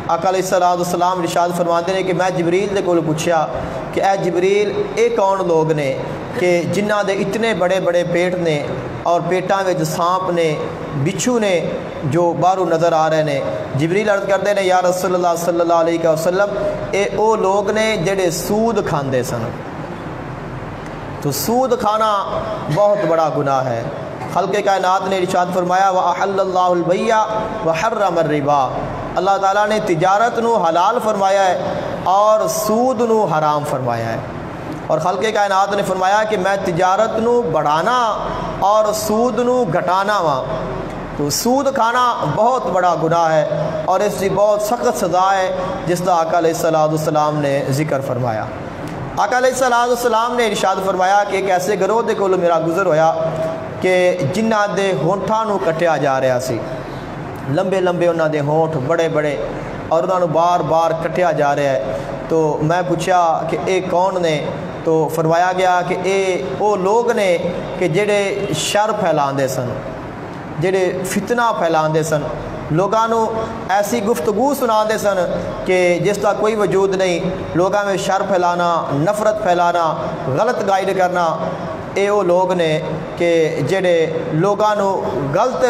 آقا علیہ الصلوۃ والسلام ارشاد فرماتے ہیں کہ میں جبریل دے کول پوچھا کہ اے جبریل اے کون لوگ نے کہ جنہاں دے اتنے بڑے بڑے پیٹ نے اور پیٹاں وچ سانپ نے، بچھو نے جو باہروں نظر آ رہے ہیں؟ جبریل عرض کرتے ہیں یا رسول اللہ صلی اللہ علیہ وسلم اے او لوگ نے جڑے سود کھاندے سن۔ تو سود کھانا بہت بڑا گناہ ہے۔ خلق کائنات نے ارشاد فرمایا وَأَحَلَّ اللَّهُ الْبَيْعَ وَحَرَّمَ الرِّبَا، اللہ تعالیٰ نے تجارت نو حلال فرمایا ہے اور سود نو حرام فرمایا ہے۔ اور خلق کائنات نے فرمایا کہ میں تجارت نو بڑھانا اور سود نو گھٹانا وا۔ تو سود کھانا بہت بڑا گناہ ہے اور اس کی بہت سخت سزا ہے، جس کا آقا علیہ الصلوۃ والسلام نے ذکر فرمایا۔ آقا علیہ الصلوۃ والسلام نے ارشاد فرمایا کہ ایک ایسے گروہ دے کول میرا گزر ہویا کہ جنہاں دے ہونٹاں نو کٹیا جا رہا سی، لمبے لمبے انہاں دے ہونٹ بڑے بڑے، اور انہاں نو بار بار کٹیا جا رہا ہے۔ تو میں پوچھا کہ اے کون نے؟ تو فرمایا گیا کہ اے وہ لوگ نے کہ جڑے شر پھیلاندے سن، جڑے فتنہ پھیلاندے سن، لوگاں نو ایسی گفتگو سناندے سن کہ جس کا کوئی وجود نہیں، لوگاں میں شر پھیلانا، نفرت پھیلانا، غلط گائیڈ کرنا۔ اے وہ لوگ نے کہ جڑے لوگاں نو غلط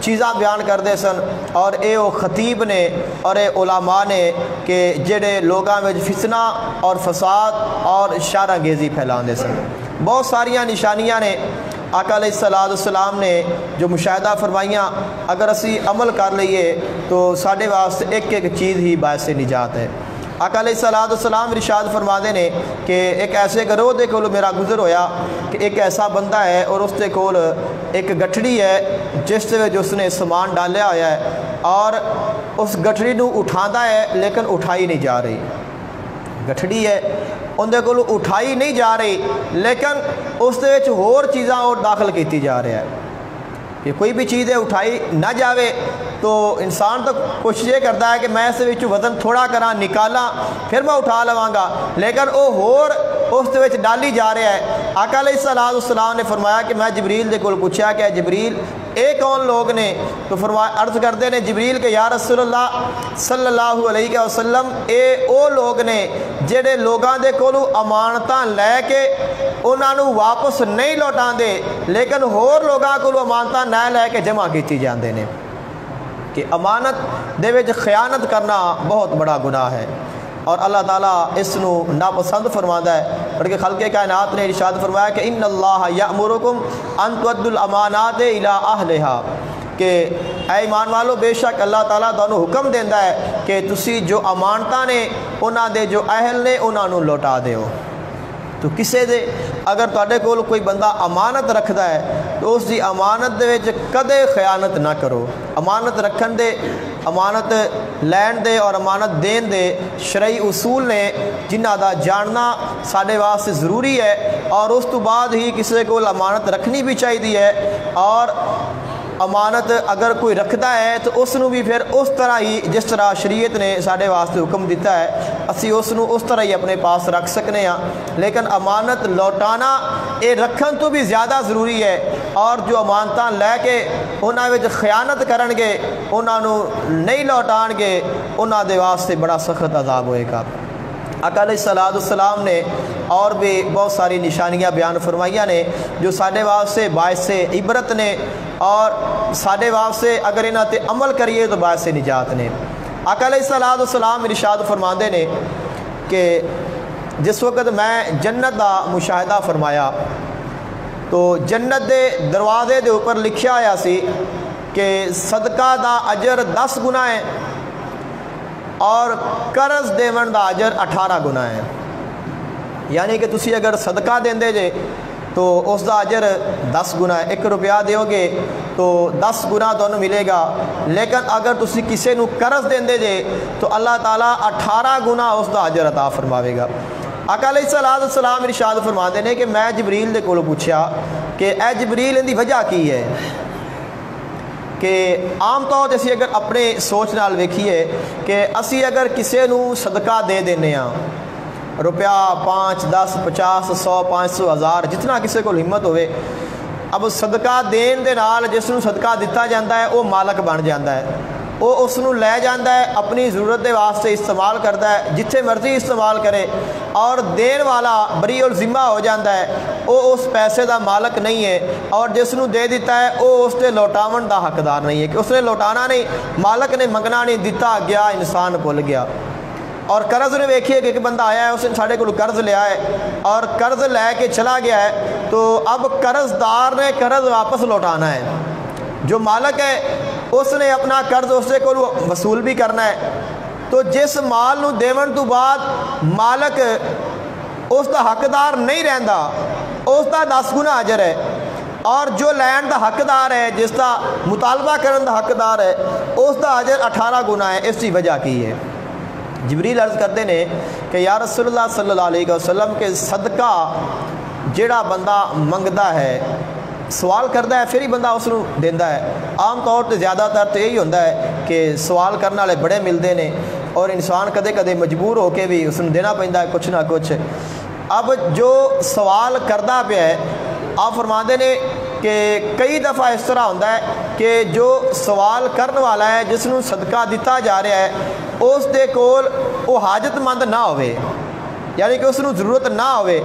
چیزاں بیان کردے سن، اور اے وہ خطیب نے اور اے علماء نے کہ جڑے لوگاں میں فتنہ اور فساد اور شر انگیزی پھیلاندے سن۔ بہت ساریاں نشانیاں نے آقا علیہ الصلوۃ والسلام نے جو مشاہدہ فرمائیاں، اگر اسی عمل کر لئیے تو ساڈے واسطے ایک ایک چیز ہی باعث نجات ہے۔ آقا علیہ الصلوۃ والسلام ارشاد فرماتے ہیں کہ ایک ایسے گروہ دے کول میرا گزر ہویا کہ ایک ایسا بندہ ہے اور اس دے کول ایک گٹھڑی ہے جس دے وچ اس نے سامان ڈالیا ہوا ہے، اور اس گٹھڑی نو اٹھاندا ہے لیکن اٹھائی نہیں جا رہی۔ گٹھڑی ہے اندر کولو اٹھائی نہیں جا رہی، لیکن اس دے وچ ہور چیزاں اور داخل کیتی جا رہا ہے کہ کوئی بھی چیز اٹھائی نہ جاوے تو انسان تو کوشش یہ کرتا ہے کہ میں اس وچ وزن تھوڑا کراں نکالاں پھر میں اٹھا لواں گا، لیکن وہ ہور اس دے وچ ڈالی جا رہا ہے۔ آقا علیہ الصلوۃ والسلام نے فرمایا کہ میں جبریل دے کول پوچھا کہ جبریل اے کون لوگ نے؟ تو فرمایا عرض کرتے ہیں جبریل کہ یا رسول اللہ صلی اللہ علیہ وسلم اے او لوگ نے جڑے لوگاں دے کولو امانتاں لے کے انہاں نو واپس نہیں لوٹاندے، لیکن ہور لوگاں کولو امانتاں نہ لے کے جمع کیتی جاندے نے۔ کہ امانت دے وچ خیانت کرنا بہت بڑا گناہ ہے، اور اللہ تعالیٰ اس نو ناپسند فرماتا ہے۔ بلکہ خلق کائنات نے ارشاد فرمایا کہ ان اللہ یأمرکم ان تؤدوا الامانات الی اہلھا، کہ اے ایمان والو بے شک اللہ تعالیٰ تانوں حکم دیندا ہے کہ تسی جو امانتاں نے انہاں دے جو اہل نے انہاں نو لوٹا دیو۔ تو کسے دے اگر تواڈے کول کوئی بندہ امانت رکھدا ہے تو اس دی امانت دے وچ کدے خیانت نہ کرو۔ امانت رکھن دے امانت لین دے اور امانت دین دے شرعی اصول نے جنہاں دا جاننا ساڈے واسطے ضروری ہے، اور اس تو بعد ہی کسی کو امانت رکھنی بھی چاہیے ہے، اور امانت اگر کوئی رکھتا ہے تو اس نو بھی پھر اس طرح ہی جس طرح شریعت نے ساڈے واسطے حکم دیتا ہے اسی اس نو اس طرح ہی اپنے پاس رکھ سکنے ہاں۔ لیکن امانت لوٹانا یہ رکھن تو بھی زیادہ ضروری ہے، اور جو امانتاں لے کے انہاں وچ خیانت کرن گے، انہاں نو نہیں لوٹان گے، انہاں دے واسطے بڑا سخت عذاب ہوئے گا۔ آقا علیہ السلام نے اور بھی بہت ساری نشانیاں بیان فرمائیاں نے جو ساڈے واسطے باعث عبرت نے، اور ساڈے واسطے اگر انہاں تے عمل کریے تو باعث نجات نے۔ آقا علیہ السلام ارشاد فرماندے نے کہ جس وقت میں جنت دا مشاہدہ فرمایا تو جنت دے دروازے دے اوپر لکھیا آیا سی کہ صدقہ دا اجر 10 گنا ہے اور قرض دیون دا اجر 18 گنا ہے۔ یعنی کہ تسی اگر صدقہ دیندے جے تو اس دا اجر 10 گنا ہے، 1 روپیہ دیو گے تو 10 گنا تانوں ملے گا، لیکن اگر تسی کسے نو قرض دیندے جے تو اللہ تعالیٰ 18 گنا اس دا اجر عطا فرماوے گا۔ آقا علیہ السلام ارشاد فرماتے ہیں کہ میں جبریل دے کولوں پوچھا کہ اے جبریل ان دی وجہ کی ہے، کہ عام طور تے اسی اگر اپنے سوچ نال ویکھیے کہ اسی اگر کسے نو صدقہ دے دینے ہاں روپیہ 5 10 50 100 500 1000 جتنا کسے کو ہمت ہوئے، اب صدقہ دین دے نال جس نو صدقہ دتا جاندا ہے وہ مالک بن جاندا ہے، وہ اس نو لے جاندا ہے، اپنی ضرورت دے واسطے استعمال کردا ہے، جتھے مرضی استعمال کرے، اور دین والا بری الذمہ ہو جاندا ہے، وہ اس پیسے دا مالک نہیں ہے، اور جس نو دے دیتا ہے وہ اس تے لوٹاون دا حقدار نہیں ہے کہ اس نے لوٹانا نہیں، مالک نے منگنا نہیں، دتا گیا انسان بھول گیا۔ اور قرض نے ویکھیے کہ ایک بندہ آیا ہے، اس نے ساڑھے کو قرض لیا ہے اور قرض لے کے چلا گیا ہے، تو اب قرض دار نے قرض واپس لوٹانا ہے، جو مالک ہے اس نے اپنا قرض اس کو وصول بھی کرنا ہے، تو جس مال نو دیون تو بعد مالک اس دا حقدار نہیں رہندا اس دا 10 گنا اجر ہے، اور جو لین دا حقدار ہے جس دا مطالبہ کرن دا حقدار ہے اس دا اجر 18 گنا ہے۔ اس کی وجہ کی ہے؟ جبریل عرض کرتے ہیں کہ یا رسول اللہ صلی اللہ علیہ وسلم کے صدقہ جڑا بندہ منگدا ہے، سوال کرتا ہے، پھر ہی بندہ اس کو دیندا ہے۔ عام طور پہ زیادہ تر تو یہی ہوتا ہے کہ سوال کرنے والے بڑے ملتے ہیں اور انسان کدے کدے مجبور ہو کے بھی اس کو دینا پڑتا ہے کچھ نہ کچھ۔ اب جو سوال کرتا پیا ہے آپ فرماتے ہیں کہ کئی دفعہ اس طرح ہوتا ہے کہ جو سوال کرنے والا ہے جس نو صدقہ دیتا جا رہا ہے اس دے کول وہ حاجت مند نہ ہوئے، یعنی کہ اس نو ضرورت نہ ہوئے۔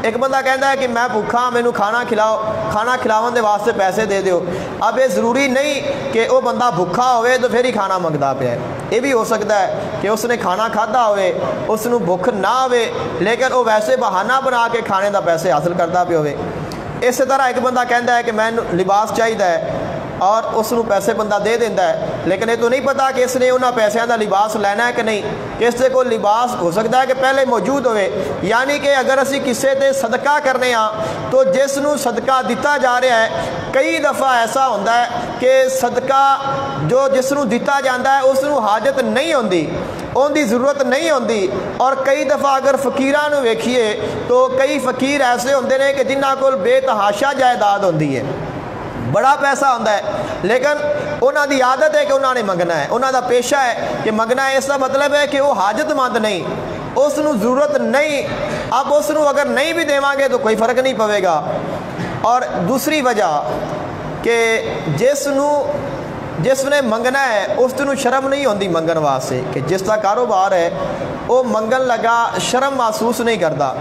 ایک بندہ کہتا ہے کہ میں بھوکھا، مینوں کھانا کھلاؤ، کھانا کھلاون دے واسطے پیسے دے دیو، اب یہ ضروری نہیں کہ وہ بندہ بھوکھا ہوئے تو پھر ہی کھانا منگتا پیا ہے، یہ بھی ہو سکتا ہے کہ اس نے کھانا کھادا ہوئے، اس نو بھوک نہ ہوئے، لیکن وہ ویسے بہانہ بنا کے کھانے دا پیسے حاصل کرتا پیا ہوئے۔ اسی طرح ایک بندہ کہتا ہے کہ میں لباس چاہیے ہے اور اس نو پیسے بندہ دے دینا ہے، لیکن یہ تو نہیں پتا کہ اس نے انہاں پیسوں کا لباس لینا ہے کہ نہیں، کہ اس سے کوئی لباس ہو سکتا ہے کہ پہلے موجود ہوئے۔ یعنی کہ اگر اسی کسے تے صدقہ کرنے ہاں تو جس نو صدقہ دیتا جا رہا ہے کئی دفعہ ایسا ہوتا ہے کہ صدقہ جو جس نو دیتا جاتا ہے اس نو حاجت نہیں ہوندی، ان دی ضرورت نہیں ہوندی، اور کئی دفعہ اگر فقیراں نو ویکھیے تو کئی فقیر ایسے ہوندے نے کہ جنہاں کول بے تحاشا جائیداد ہوندی ہے، بڑا پیسہ ہوتا ہے، لیکن انہاں دی عادت ہے کہ انہاں نے منگنا ہے، انہاں دا پیشہ ہے کہ منگنا ہے۔ اس کا مطلب ہے کہ وہ حاجت مند نہیں، اس نو ضرورت نہیں، اب اس نو اگر نہیں بھی دیواں گے تو کوئی فرق نہیں پوے گا۔ اور دوسری وجہ کہ جس نے منگنا ہے اس نو شرم نہیں ہوندی منگن واسطے، کہ جس کا کاروبار ہے وہ منگن لگا شرم محسوس نہیں کرتا،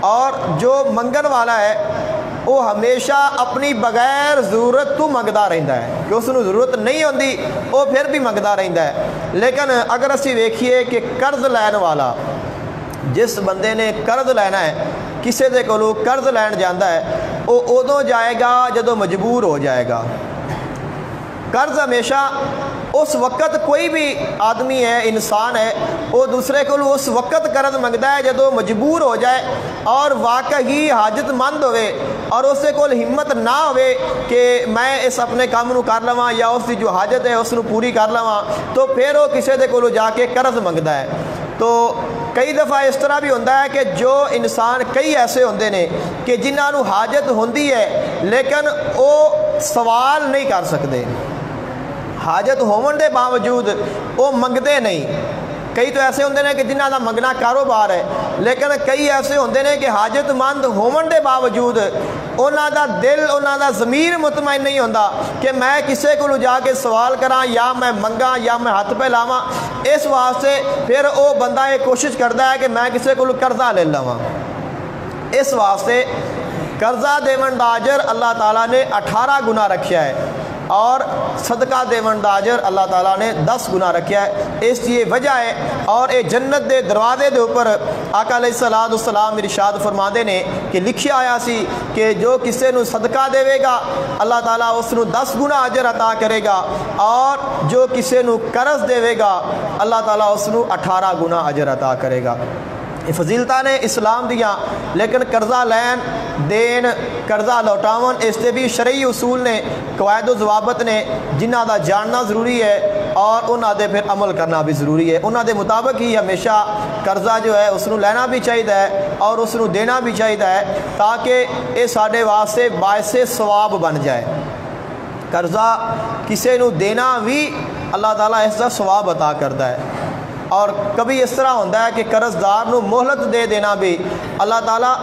اور جو منگن والا ہے وہ ہمیشہ اپنی بغیر ضرورت تو منگتا رہتا ہے کہ اس کو ضرورت نہیں ہوتی وہ پھر بھی منگتا رہتا ہے۔ لیکن اگر اسی ویکھیے کہ قرض لین والا، جس بندے نے قرض لینا ہے کسی دے کولوں قرض لین جانا ہے، وہ ادوں جائے گا جدوں مجبور ہو جائے گا۔ قرض ہمیشہ اس وقت کوئی بھی آدمی ہے، انسان ہے، وہ دوسرے کو اس وقت قرض منگتا ہے جدوں مجبور ہو جائے اور واقعی حاجت مند ہوئے، اور اس دے کول ہمت نہ ہوئے کہ میں اس اپنے کام نو کر لواں یا اس دی جو حاجت ہے اس نو پوری کر لواں، تو پھر وہ کسی دے کولو جا کے قرض منگدا ہے۔ تو کئی دفعہ اس طرح بھی ہوتا ہے کہ جو انسان کئی ایسے ہوندے نے کہ جنہاں نو حاجت ہوندی ہے لیکن وہ سوال نہیں کر سکتے، حاجت ہون دے باوجود وہ منگتے نہیں۔ کئی تو ایسے ہوندے نے کہ جنہاں دا منگنا کاروبار ہے، لیکن کئی ایسے ہوندے نے کہ حاجت مند ہون دے باوجود انہاں دا دل، انہاں دا ضمیر مطمئن نہیں ہوندا کہ میں کسے کو جا کے سوال کراں یا میں منگاں یا میں ہاتھ پہ لاواں۔ اس واسطے پھر وہ بندہ یہ کوشش کرتا ہے کہ میں کسے کو قرضہ لے لواں۔ اس واسطے قرضہ دیون دا اجر اللہ تعالیٰ نے 18 گنا رکھیا ہے اور صدقہ دیون دا اجر اللہ تعالیٰ نے 10 گنا رکھیا ہے۔ اس یہ وجہ ہے، اور اے جنت دے دروازے دے اوپر آقا علیہ السلام ارشاد فرماندے نے کہ لکھیا آیا سی کہ جو کسے نو صدقہ دے گا اللہ تعالیٰ اس نو 10 گنا اجر عطا کرے گا، اور جو کسے نو قرض دے گا اللہ تعالیٰ اس نو 18 گنا اجر عطا کرے گا۔ فضیلتاں نے اسلام دیاں، لیکن قرضہ لین دین، قرضہ لوٹاون، اس سے بھی شرعی اصول نے، قواعد و ضوابط نے جنہاں دا جاننا ضروری ہے اور انہاں دے پھر عمل کرنا بھی ضروری ہے۔ انہاں دے مطابق ہی ہمیشہ قرضہ جو ہے اس نو لینا بھی چاہیے ہے اور اس نو دینا بھی چاہیے ہے، تاکہ یہ ساڈے واسطے باعث ثواب بن جائے۔ قرضہ کسے نو دینا بھی اللہ تعالیٰ اس دا ثواب عطا کرتا ہے، اور کبھی اس طرح ہوتا ہے کہ قرض دار نو مہلت دے دینا بھی اللہ تعالیٰ۔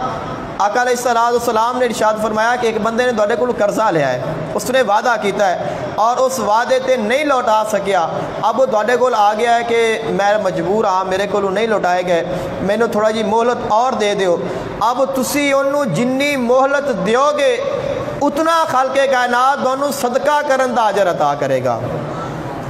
آقا علیہ السلام نے ارشاد فرمایا کہ ایک بندے نے تواڈے کول قرضہ لیا ہے، اس نے وعدہ کیتا ہے اور اس وعدے تے نہیں لوٹا سکیا، اب وہ تواڈے کول آ گیا ہے کہ میں مجبور ہاں، میرے کولوں نہیں لوٹائے گئے، مینوں تھوڑا جی مہلت اور دے دیو۔ اب تسی انہوں جنی مہلت دیو گے اتنا خالق کائنات تانوں صدقہ کرن دا اجر عطا کرے گا۔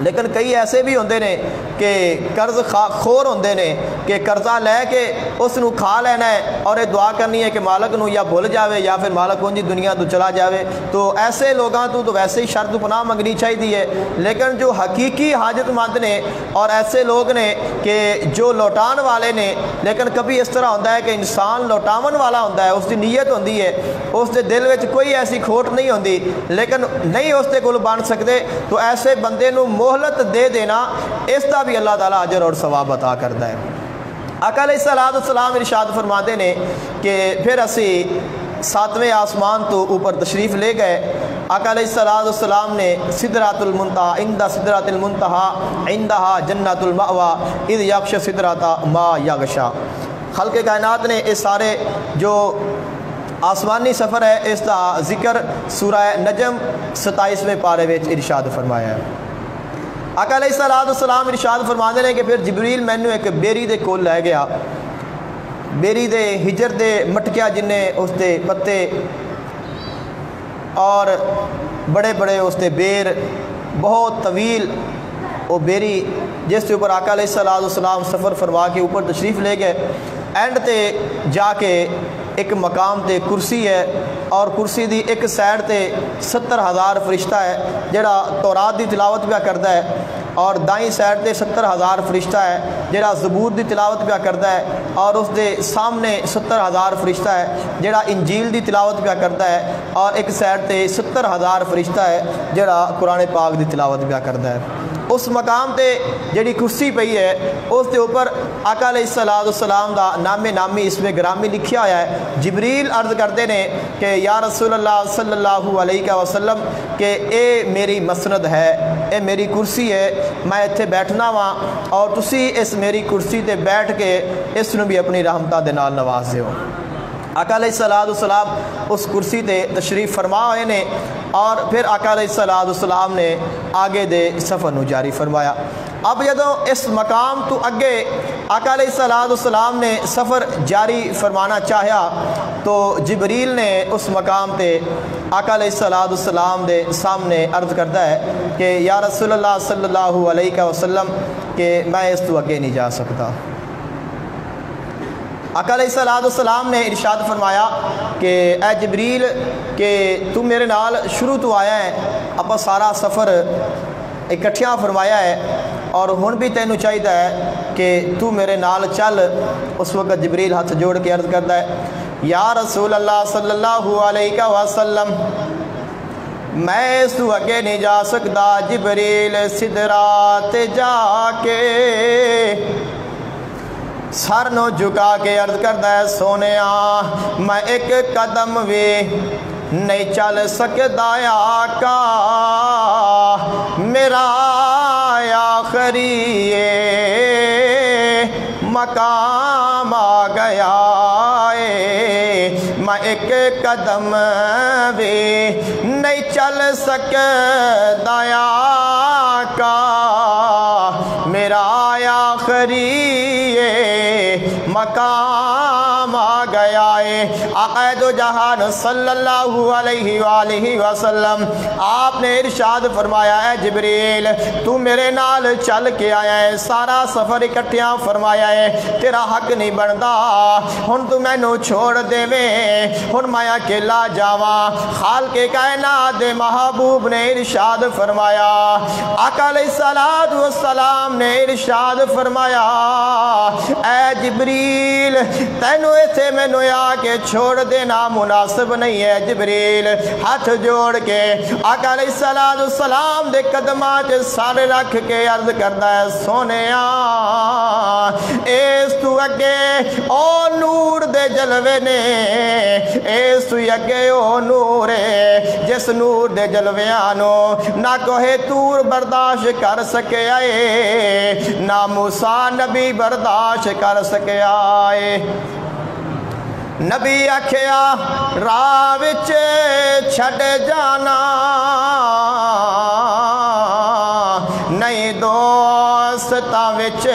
لیکن کئی ایسے بھی ہوندے نے کہ قرض خور ہوندے نے کہ قرضہ لے کے اس نو کھا لینا ہے اور یہ دعا کرنی ہے کہ مالک نو یا بھول جاوے یا پھر مالک اونجی دنیا تو چلا جاوے۔ تو ایسے لوگاں تو ویسے ہی شرط پناہ منگنی چاہیے ہے، لیکن جو حقیقی حاجت مند نے اور ایسے لوگ نے کہ جو لوٹان والے نے، لیکن کبھی اس طرح ہوتا ہے کہ انسان لوٹاون والا ہوتا ہے، اس کی نیت ہوتی ہے، اس کے دل میں کوئی ایسی کھوٹ نہیں ہوتی، لیکن نہیں اس کے کول بن سکتے، تو ایسے بندے نو مہلت دے دینا اس کا بھی اللہ تعالیٰ اجر اور ثواب عطا کرتا ہے۔ آقا علیہ السلام ارشاد فرماتے نے کہ پھر اسی 7ویں آسمان تو اوپر تشریف لے گئے۔ آقا علیہ السلام نے سدرۃ المنتہا، عند سدرۃ المنتہا عندہا جنت المأویٰ اذ یغشی سدرۃ ما یغشی۔ خلق کائنات نے اس سارے جو آسمانی سفر ہے اس کا ذکر سورہ نجم 27ویں پارے میں ارشاد فرمایا ہے۔ آقا علیہ السلام ارشاد فرماتے ہیں کہ پھر جبریل مینوں ایک بیری دے کول لے گیا، بیری دے ہجر دے مٹکیا جنہیں اس دے پتے اور بڑے بڑے اس دے بیر، بہت طویل وہ بیری جس کے اوپر آقا علیہ السلام سفر فرما کے اوپر تشریف لے گئے۔ اینڈ تے جا کے ایک مقام تے کرسی ہے، اور کرسی دی ایک سائڈ تے 70,000 فرشتہ ہے جڑا تورات دی تلاوت پیا کرتا ہے، اور دائیں سائڈ تے 70,000 فرشتہ ہے جڑا زبور دی تلاوت پیا کرتا ہے، اور اس دے سامنے 70,000 فرشتہ ہے جڑا انجیل دی تلاوت پیا کرتا ہے، اور ایک سائڈ تے 70,000 فرشتہ ہے جڑا قرآن پاک دی تلاوت پیا کرتا ہے۔ اس مقام تے جڑی کرسی پئی ہے اس دے اوپر آقا علیہ السلام دا نام نامی اس میں گرامی لکھیا ہوا ہے۔ جبریل عرض کرتے ہیں کہ یا رسول اللہ صلی اللہ علیہ وسلم کہ اے میری مسند ہے، اے میری کرسی ہے، میں اتھے بیٹھنا وا، اور تسی اس میری کرسی تے بیٹھ کے اس نو بھی اپنی رحمتہ دے نال نواز دیو۔ آقا علیہ السلام اس کرسی تے تشریف فرما ہوئے نے، اور پھر آقا علیہ السلام نے آگے دے سفر نو جاری فرمایا۔ اب جدوں اس مقام تو اگے آقا علیہ السلام نے سفر جاری فرمانا چاہیا تو جبریل نے اس مقام تے آقا علیہ السلام دے سامنے عرض کرتا ہے کہ یا رسول اللہ صلی اللہ علیہ وسلم کہ میں اس تو اگے نہیں جا سکتا۔ آقا علیہ السلام نے ارشاد فرمایا کہ اے جبریل کہ تو میرے نال شروع تو آیا ہے، اپا سارا سفر اکٹھیاں فرمایا ہے، اور ہن بھی تینوں چاہیے ہے کہ تو میرے نال چل۔ اس وقت جبریل ہاتھ جوڑ کے عرض کرتا ہے یا رسول اللہ صلی اللہ علیہ وسلم میں اس تو اگے نہیں جا سکتا۔ جبریل سدرات جا کے سر نو جھکا کے عرض کردا ہے سونیا میں ایک قدم بھی نہیں چل سکدا آقا، میرا آخری مقام آ گیا ہے، میں ایک قدم بھی نہیں چل سکدا آقا، میرا آخری مقام آ گیا ہے۔ آقا دو جہان صلی اللہ علیہ وآلہ وسلم آپ نے ارشاد فرمایا ہے جبریل تو میرے نال چل کے آیا ہے، سارا سفر اکٹھیاں فرمایا ہے، تیرا حق نہیں بندا ہن تو مینوں چھوڑ دے ہن میں اکیلا جاواں۔ خالق کائنات دے محبوب نے ارشاد فرمایا، آقا علیہ السلام نے ارشاد فرمایا اے جبریل تینوں ایتھے مینوں آ کے چھوڑ دینا مناسب نہیں ہے۔ جبریل ہاتھ جوڑ کے آقا علیہ السلام دے قدماں تے سر رکھ کے عرض کردا ہے سونیا اس تو اگے او نور دے جلوے نے، اس تو اگے او نور ہے جس نور دے جلویاں نو نہ کوہ تور برداشت کر سکے آئے، نہ موسیٰ نبی برداشت کر سکے آئے۔ نبی آکھیا راہ وچ چھڈ جانا نہیں دوستاں وچ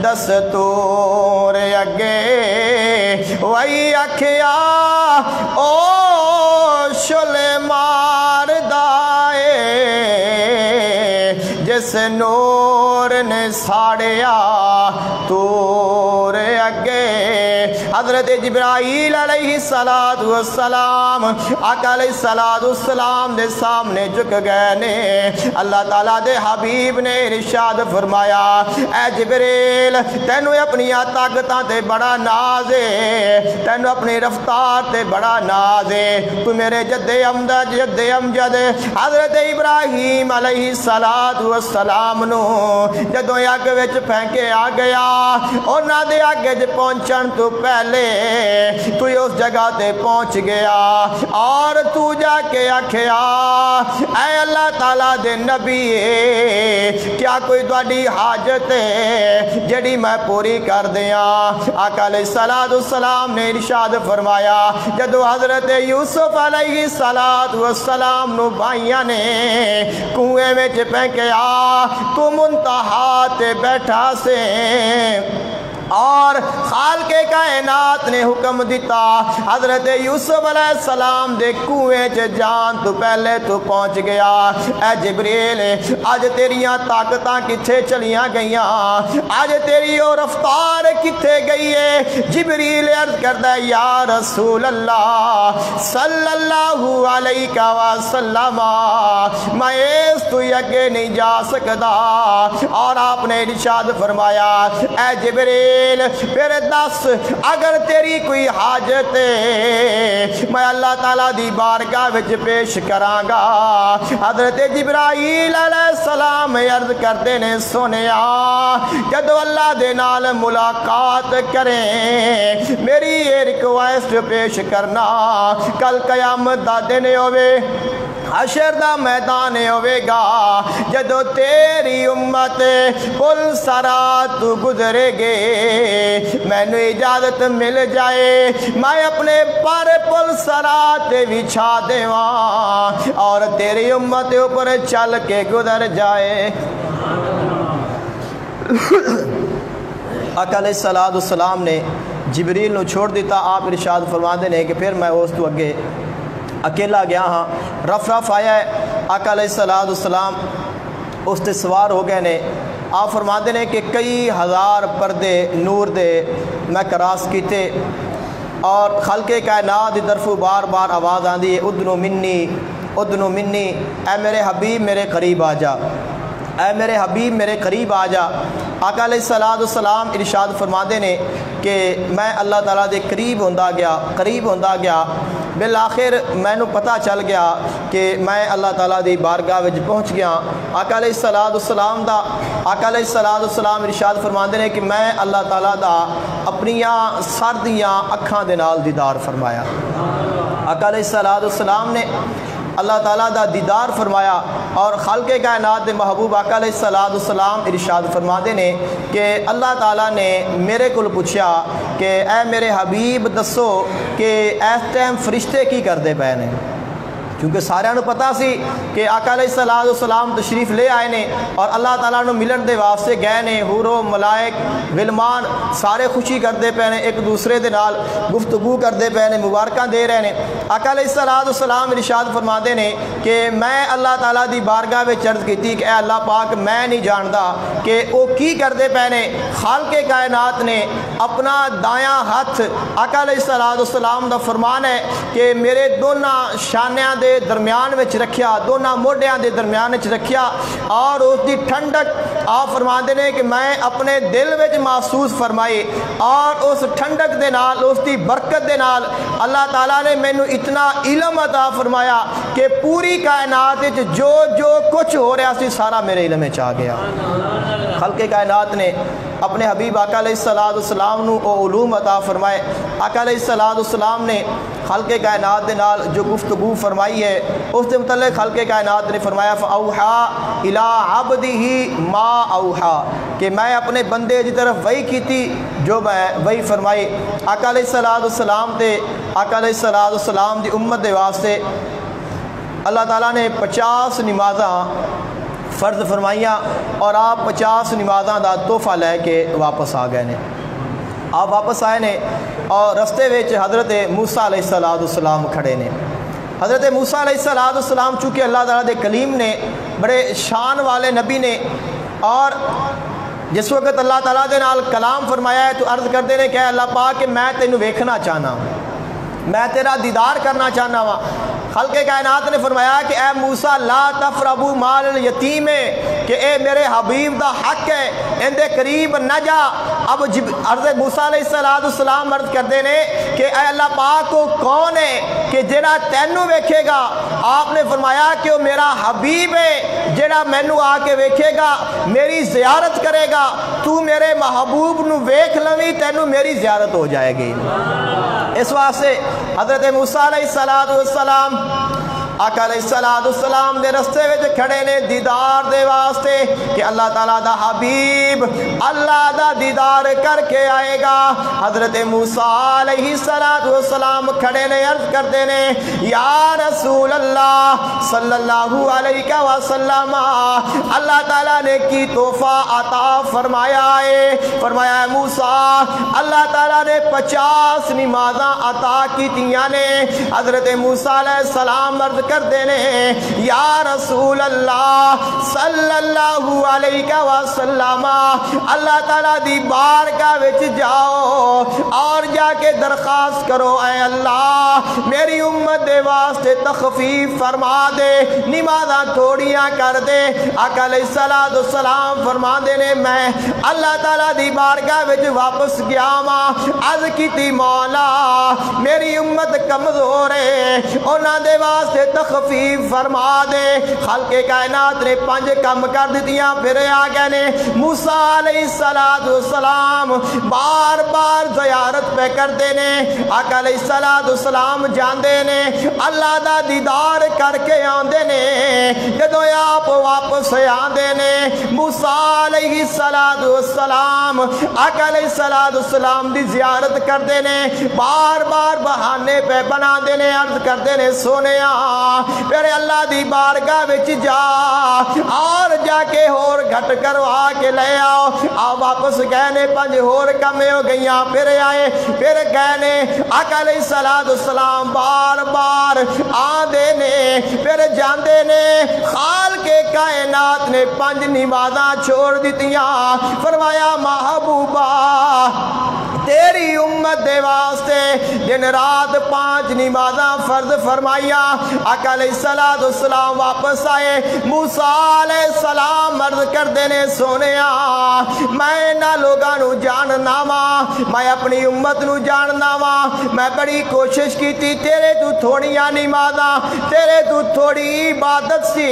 دستور اگے، وہی آکھیا او شل مار دائے جس نور نے ساڑیا تور اگے۔ حضرت جبرائیل علیہ السلام آقا علیہ السلام دے سامنے جھک گئے نے، اللہ تعالیٰ دے حبیب نے ارشاد فرمایا اے جبریل تینوں اپنی طاقتاں تے بڑا ناز ہے، تینوں اپنی رفتار تے بڑا ناز ہے، تو میرے جد امجد حضرت ابراہیم علیہ السلام نو جدوں اگ وچ پھینکے آ گیا انہاں دے اگے پہنچن تو پہلے تو اس جگہ تے پہنچ گیا اور تو جا کے آکھیا اے اللہ تعالیٰ دے نبی کیا کوئی تہاڈی حاجت ہے جڑی میں پوری کر دیاں؟ آقا علیہ السلام نے ارشاد فرمایا جدو حضرت یوسف علیہ السلام نو بھائیاں نے کنویں وچ پھینکیا تو منتہا تے بیٹھا سے اور خالق کائنات نے حکم دیتا حضرت یوسف علیہ السلام دے کنویں چ جان تو پہلے تو پہنچ گیا۔ اے جبریل آج تیریاں طاقتاں کتھے چلیاں گئیاں، آج تیری او رفتار کتھے گئی ہے؟ جبریل عرض کردا ہے یا رسول اللہ صلی اللہ علیہ وسلم میں اس تو اگے نہیں جا سکدا، اور آپ نے ارشاد فرمایا اے جبریل پھر دس اگر تیری کوئی حاجت ہے میں اللہ تعالیٰ دی بارگاہ وچ پیش کراں گا۔ حضرت جبرائیل علیہ السلام عرض کرتے نے سونیا جدو اللہ دے نال ملاقات کریں میری یہ ریکویسٹ پیش کرنا، کل قیامت دا دن ہوئے حشر دا میدان ہوئے گا جدو تیری امت پل سرات تو گزرے گے میں نے اجازت مل جائے میں اپنے پر پل سرات بچھا دیواں اور تیری امت اوپر چل کے گزر جائے۔ آقا علیہ السلام نے جبریل نو چھوڑ دیتا، آپ ارشاد فرما دے کہ پھر میں اس تو اگے اکیلا گیا ہاں۔ رف آیا ہے آقا علیہ السلام اس تے سوار ہو گئے نے، آپ فرماتے ہیں کہ کئی ہزار پردے نور دے میں کراس کیتے اور خلق کائنات دی طرفوں بار بار آواز آندی ہے ادنو منی اے میرے حبیب میرے قریب آ جا، اے میرے حبیب میرے قریب آ جا۔ آقا علیہ السلام ارشاد فرماتے ہیں کہ میں اللہ تعالیٰ دے قریب ہوندا گیا بالآخر مینوں پتہ چل گیا کہ میں اللہ تعالیٰ دی بارگاہ وچ پہنچ گیا۔ آقا علیہ السلام ارشاد فرماندے نے کہ میں اللہ تعالیٰ دا اپنیاں سردیاں اکھاں دے نال دیدار فرمایا۔ آقا علیہ السلام نے اللہ تعالیٰ دا دیدار فرمایا اور خالق کائنات دے محبوب آقا علیہ السلام ارشاد فرماندے نے کہ اللہ تعالیٰ نے میرے کو پوچھا کہ اے میرے حبیب دسو کہ اس ٹائم فرشتے کی کردے پے نے، کیونکہ سارے پتا سی کہ آقا علیہ السلام تشریف لے آئے نے اور اللہ تعالیٰ نے ملن دے واسطے گئے نے، حور و ملائک غلمان سارے خوشی کرتے پے نے، ایک دوسرے دے نال گفتگو کرتے پے نے، مبارکاں دے رہے ہیں۔ آقا علیہ السلام ارشاد فرماندے نے کہ میں اللہ تعالیٰ دی بارگاہ وچ عرض کیتی کہ اے اللہ پاک میں نہیں جاندا کہ وہ کی کرتے پے نے۔ خالق کائنات نے اپنا دایاں ہاتھ آقا علیہ السلام دا فرمان ہے کہ میرے دونوں شانیاں دے درمیان وچ رکھیا، دونوں موڈیاں دے درمیان وچ رکھیا اور اس دی ٹھنڈک آپ فرماندے نے کہ میں اپنے دل وچ محسوس فرمائی اور اس ٹھنڈک دے نال اس دی برکت دے نال اللہ تعالیٰ نے مینوں اتنا علم عطا فرمایا کہ پوری کائنات وچ جو کچھ ہو رہا سی سارا میرے علم وچ آ گیا۔ خالق کائنات نے اپنے حبیب آقا علیہ السلام نو او علوم عطا فرمائے۔ آقا علیہ السلام نے خالق کائنات دے نال جو گفتگو فرمائی ہے اس دے متعلق خالق کائنات نے فرمایا فَأَوْحَا إِلَىٰ عَبْدِهِ مَا أَوْحَا کہ میں اپنے بندے کی طرف وحی کیتی جو میں وحی فرمائی۔ آقا علیہ السلام تے آقا علیہ السلام دی امت دے واسطے اللہ تعالیٰ نے 50 نمازاں فرض فرمائیاں اور آپ 50 نمازاں دا تحفہ لے کے واپس آ گئے نے۔ آپ واپس آئے نے اور رستے وچ حضرت موسیٰ علیہ السلام کھڑے نے۔ حضرت موسیٰ علیہ السلام چونکہ اللہ تعالیٰ دے کلیم نے، بڑے شان والے نبی نے، اور جس وقت اللہ تعالیٰ دے نال کلام فرمایا ہے تو عرض کرتے ہیں کہ اے اللہ پاک کہ میں تینوں ویکھنا چاہنا، میں تیرا دیدار کرنا چاہنا وا۔ خالق کائنات نے فرمایا کہ اے موسیٰ لا تفربو مال الیتیم کہ اے میرے حبیب دا حق ہے ان دے قریب نہ جا۔ اب عرض موسیٰ علیہ السلام عرض کر دینے کہ اے اللہ پاک کو کون ہے کہ جڑا تینوں ویکھے گا؟ آپ نے فرمایا کہ وہ میرا حبیب ہے جڑا مینوں آ کے ویکھے گا، میری زیارت کرے گا۔ تو میرے محبوب نو ویکھ لویں تینوں میری زیارت ہو جائے گی۔ اس واسطے حضرت موسیٰ علیہ السلام آقا علیہ السلام دے رستے وچ کھڑے نے دیدار دے واسطے کہ اللہ تعالیٰ دا حبیب اللہ دا دیدار کر کے آئے گا۔ حضرت موسیٰ علیہ السلام کھڑے نے عرض کرتے نے یا رسول اللہ صلی اللہ علیہ وسلم اللہ تعالیٰ نے کی تحفہ عطا فرمایا ہے۔ فرمایا ہے موسیٰ اللہ تعالیٰ نے 50 نمازاں عطا کی تیاں نے۔ حضرت موسیٰ علیہ السلام عرض کر دینے یا رسول اللہ صلی اللہ علیہ وسلم اللہ تعالیٰ دی بارگاہ وچ جاؤ اور جا کے درخواست کرو اے اللہ میری امت دے واسطے تخفیف فرما دے، نمازاں تھوڑیاں کر دے۔ آقا علیہ السلام فرما دینے میں اللہ تعالیٰ دی بارگاہ وچ واپس گیا ماں عرض کیتی مولا میری امت کمزور ہے انہاں دے واسطے تخفیف فرما دے۔ خالق کائنات نے 5 کم کر دیتیاں پھر آ گئے نے۔ موسیٰ علیہ السلام بار بار زیارت پہ کرتے نے۔ آقا علیہ السلام جاندے نے اللہ دا دیدار کر کے آندے نے۔ جدو آپ واپس آندے نے موسیٰ علیہ السلام آقا علیہ السلام دی زیارت کرتے نے، بار بار بہانے پہ بنا دینے عرض کرتے نے سونیا پھر اللہ دی بارگاہ وچ جا اور جا کے ہور گھٹ کروا کے لے آؤ۔ آؤ واپس گئے نے 5 ہور کمیں ہو گئیاں پھر آئے پھر گئے نے۔ آقا علیہ السلام بار بار آندے نے پھر جاندے نے۔ خالق کائنات نے 5 نمازاں چھوڑ دیتیاں۔ فرمایا محبوبہ تیری امت دے واسطے دن رات 5 نمازاں فرض فرمائیا۔ آقا علیہ السلام واپس آئے، موسیٰ علیہ السلام عرض کر دینے سونیا میں نہ لوگاں نو جاننا وا، میں اپنی امت نو جاننا وا، میں بڑی کوشش کی تھی تیرے تو تھوڑیاں نمازاں تیرے تو تھوڑی عبادت سی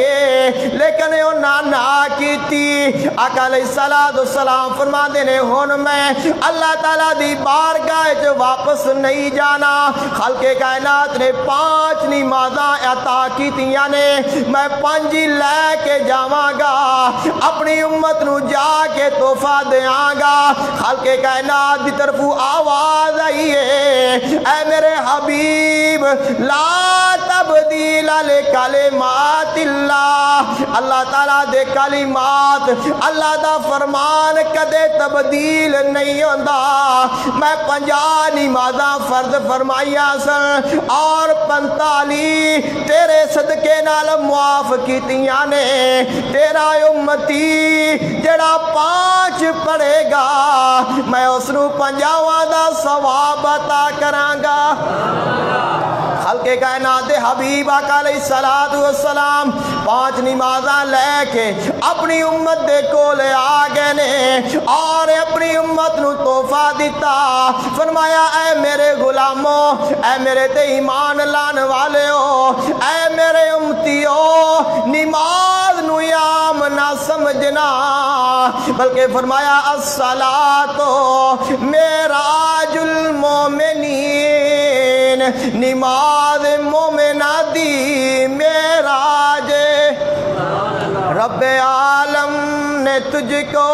لیکن وہ نہ کی تھی۔ آقا علیہ السلام فرما دینے ہون میں اللہ تعالیٰ دی بارگاہ جو واپس نہیں جانا، خلق کائنات نے 5 نمازاں عطا کی تیاں نے، میں 5 لے کے جاواں گا، اپنی امت نو جا کے تحفہ دیاں گا۔ خلق کائنات دی طرف آواز آئی ہے، اے میرے حبیب لا تبدیل لکلمات اللہ، اللہ تعالیٰ دے کلمات اللہ دا فرمان کدے تبدیل نہیں ہوندا۔ میں 50 نمازاں فرض فرمائیا سن اور 45 تیرے صدقے نال معاف کیتیاں نے، تیرا امتی جڑا 5 پڑھے گا میں اس نو 50 دا ثواب عطا کراں گا۔ خلق کائنات دے حبیب آقا علیہ السلام 5 نمازاں لے کے اپنی امت دے کولے آ گئے نے اور اپنی امت نو تحفہ دیتا، فرمایا اے میرے غلاموں، اے میرے تے ایمان لان والے ہو، اے میرے امتیو، نماز نو عام نہ سمجھنا بلکہ فرمایا الصلاۃ معراج المومنین، نماز مومنہ دی معراج، رب عالم نے تجھ کو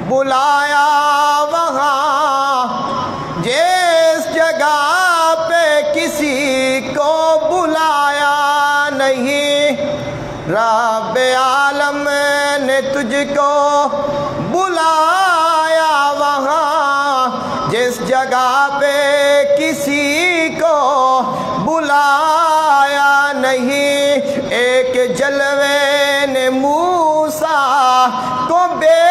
بلایا وہاں جس جگہ پہ کسی کو بلایا نہیں، رب عالم نے تجھ کو بلایا وہاں جس جگہ پہ کسی کو بلایا نہیں۔ ایک جلوے نے موسیٰ کو بے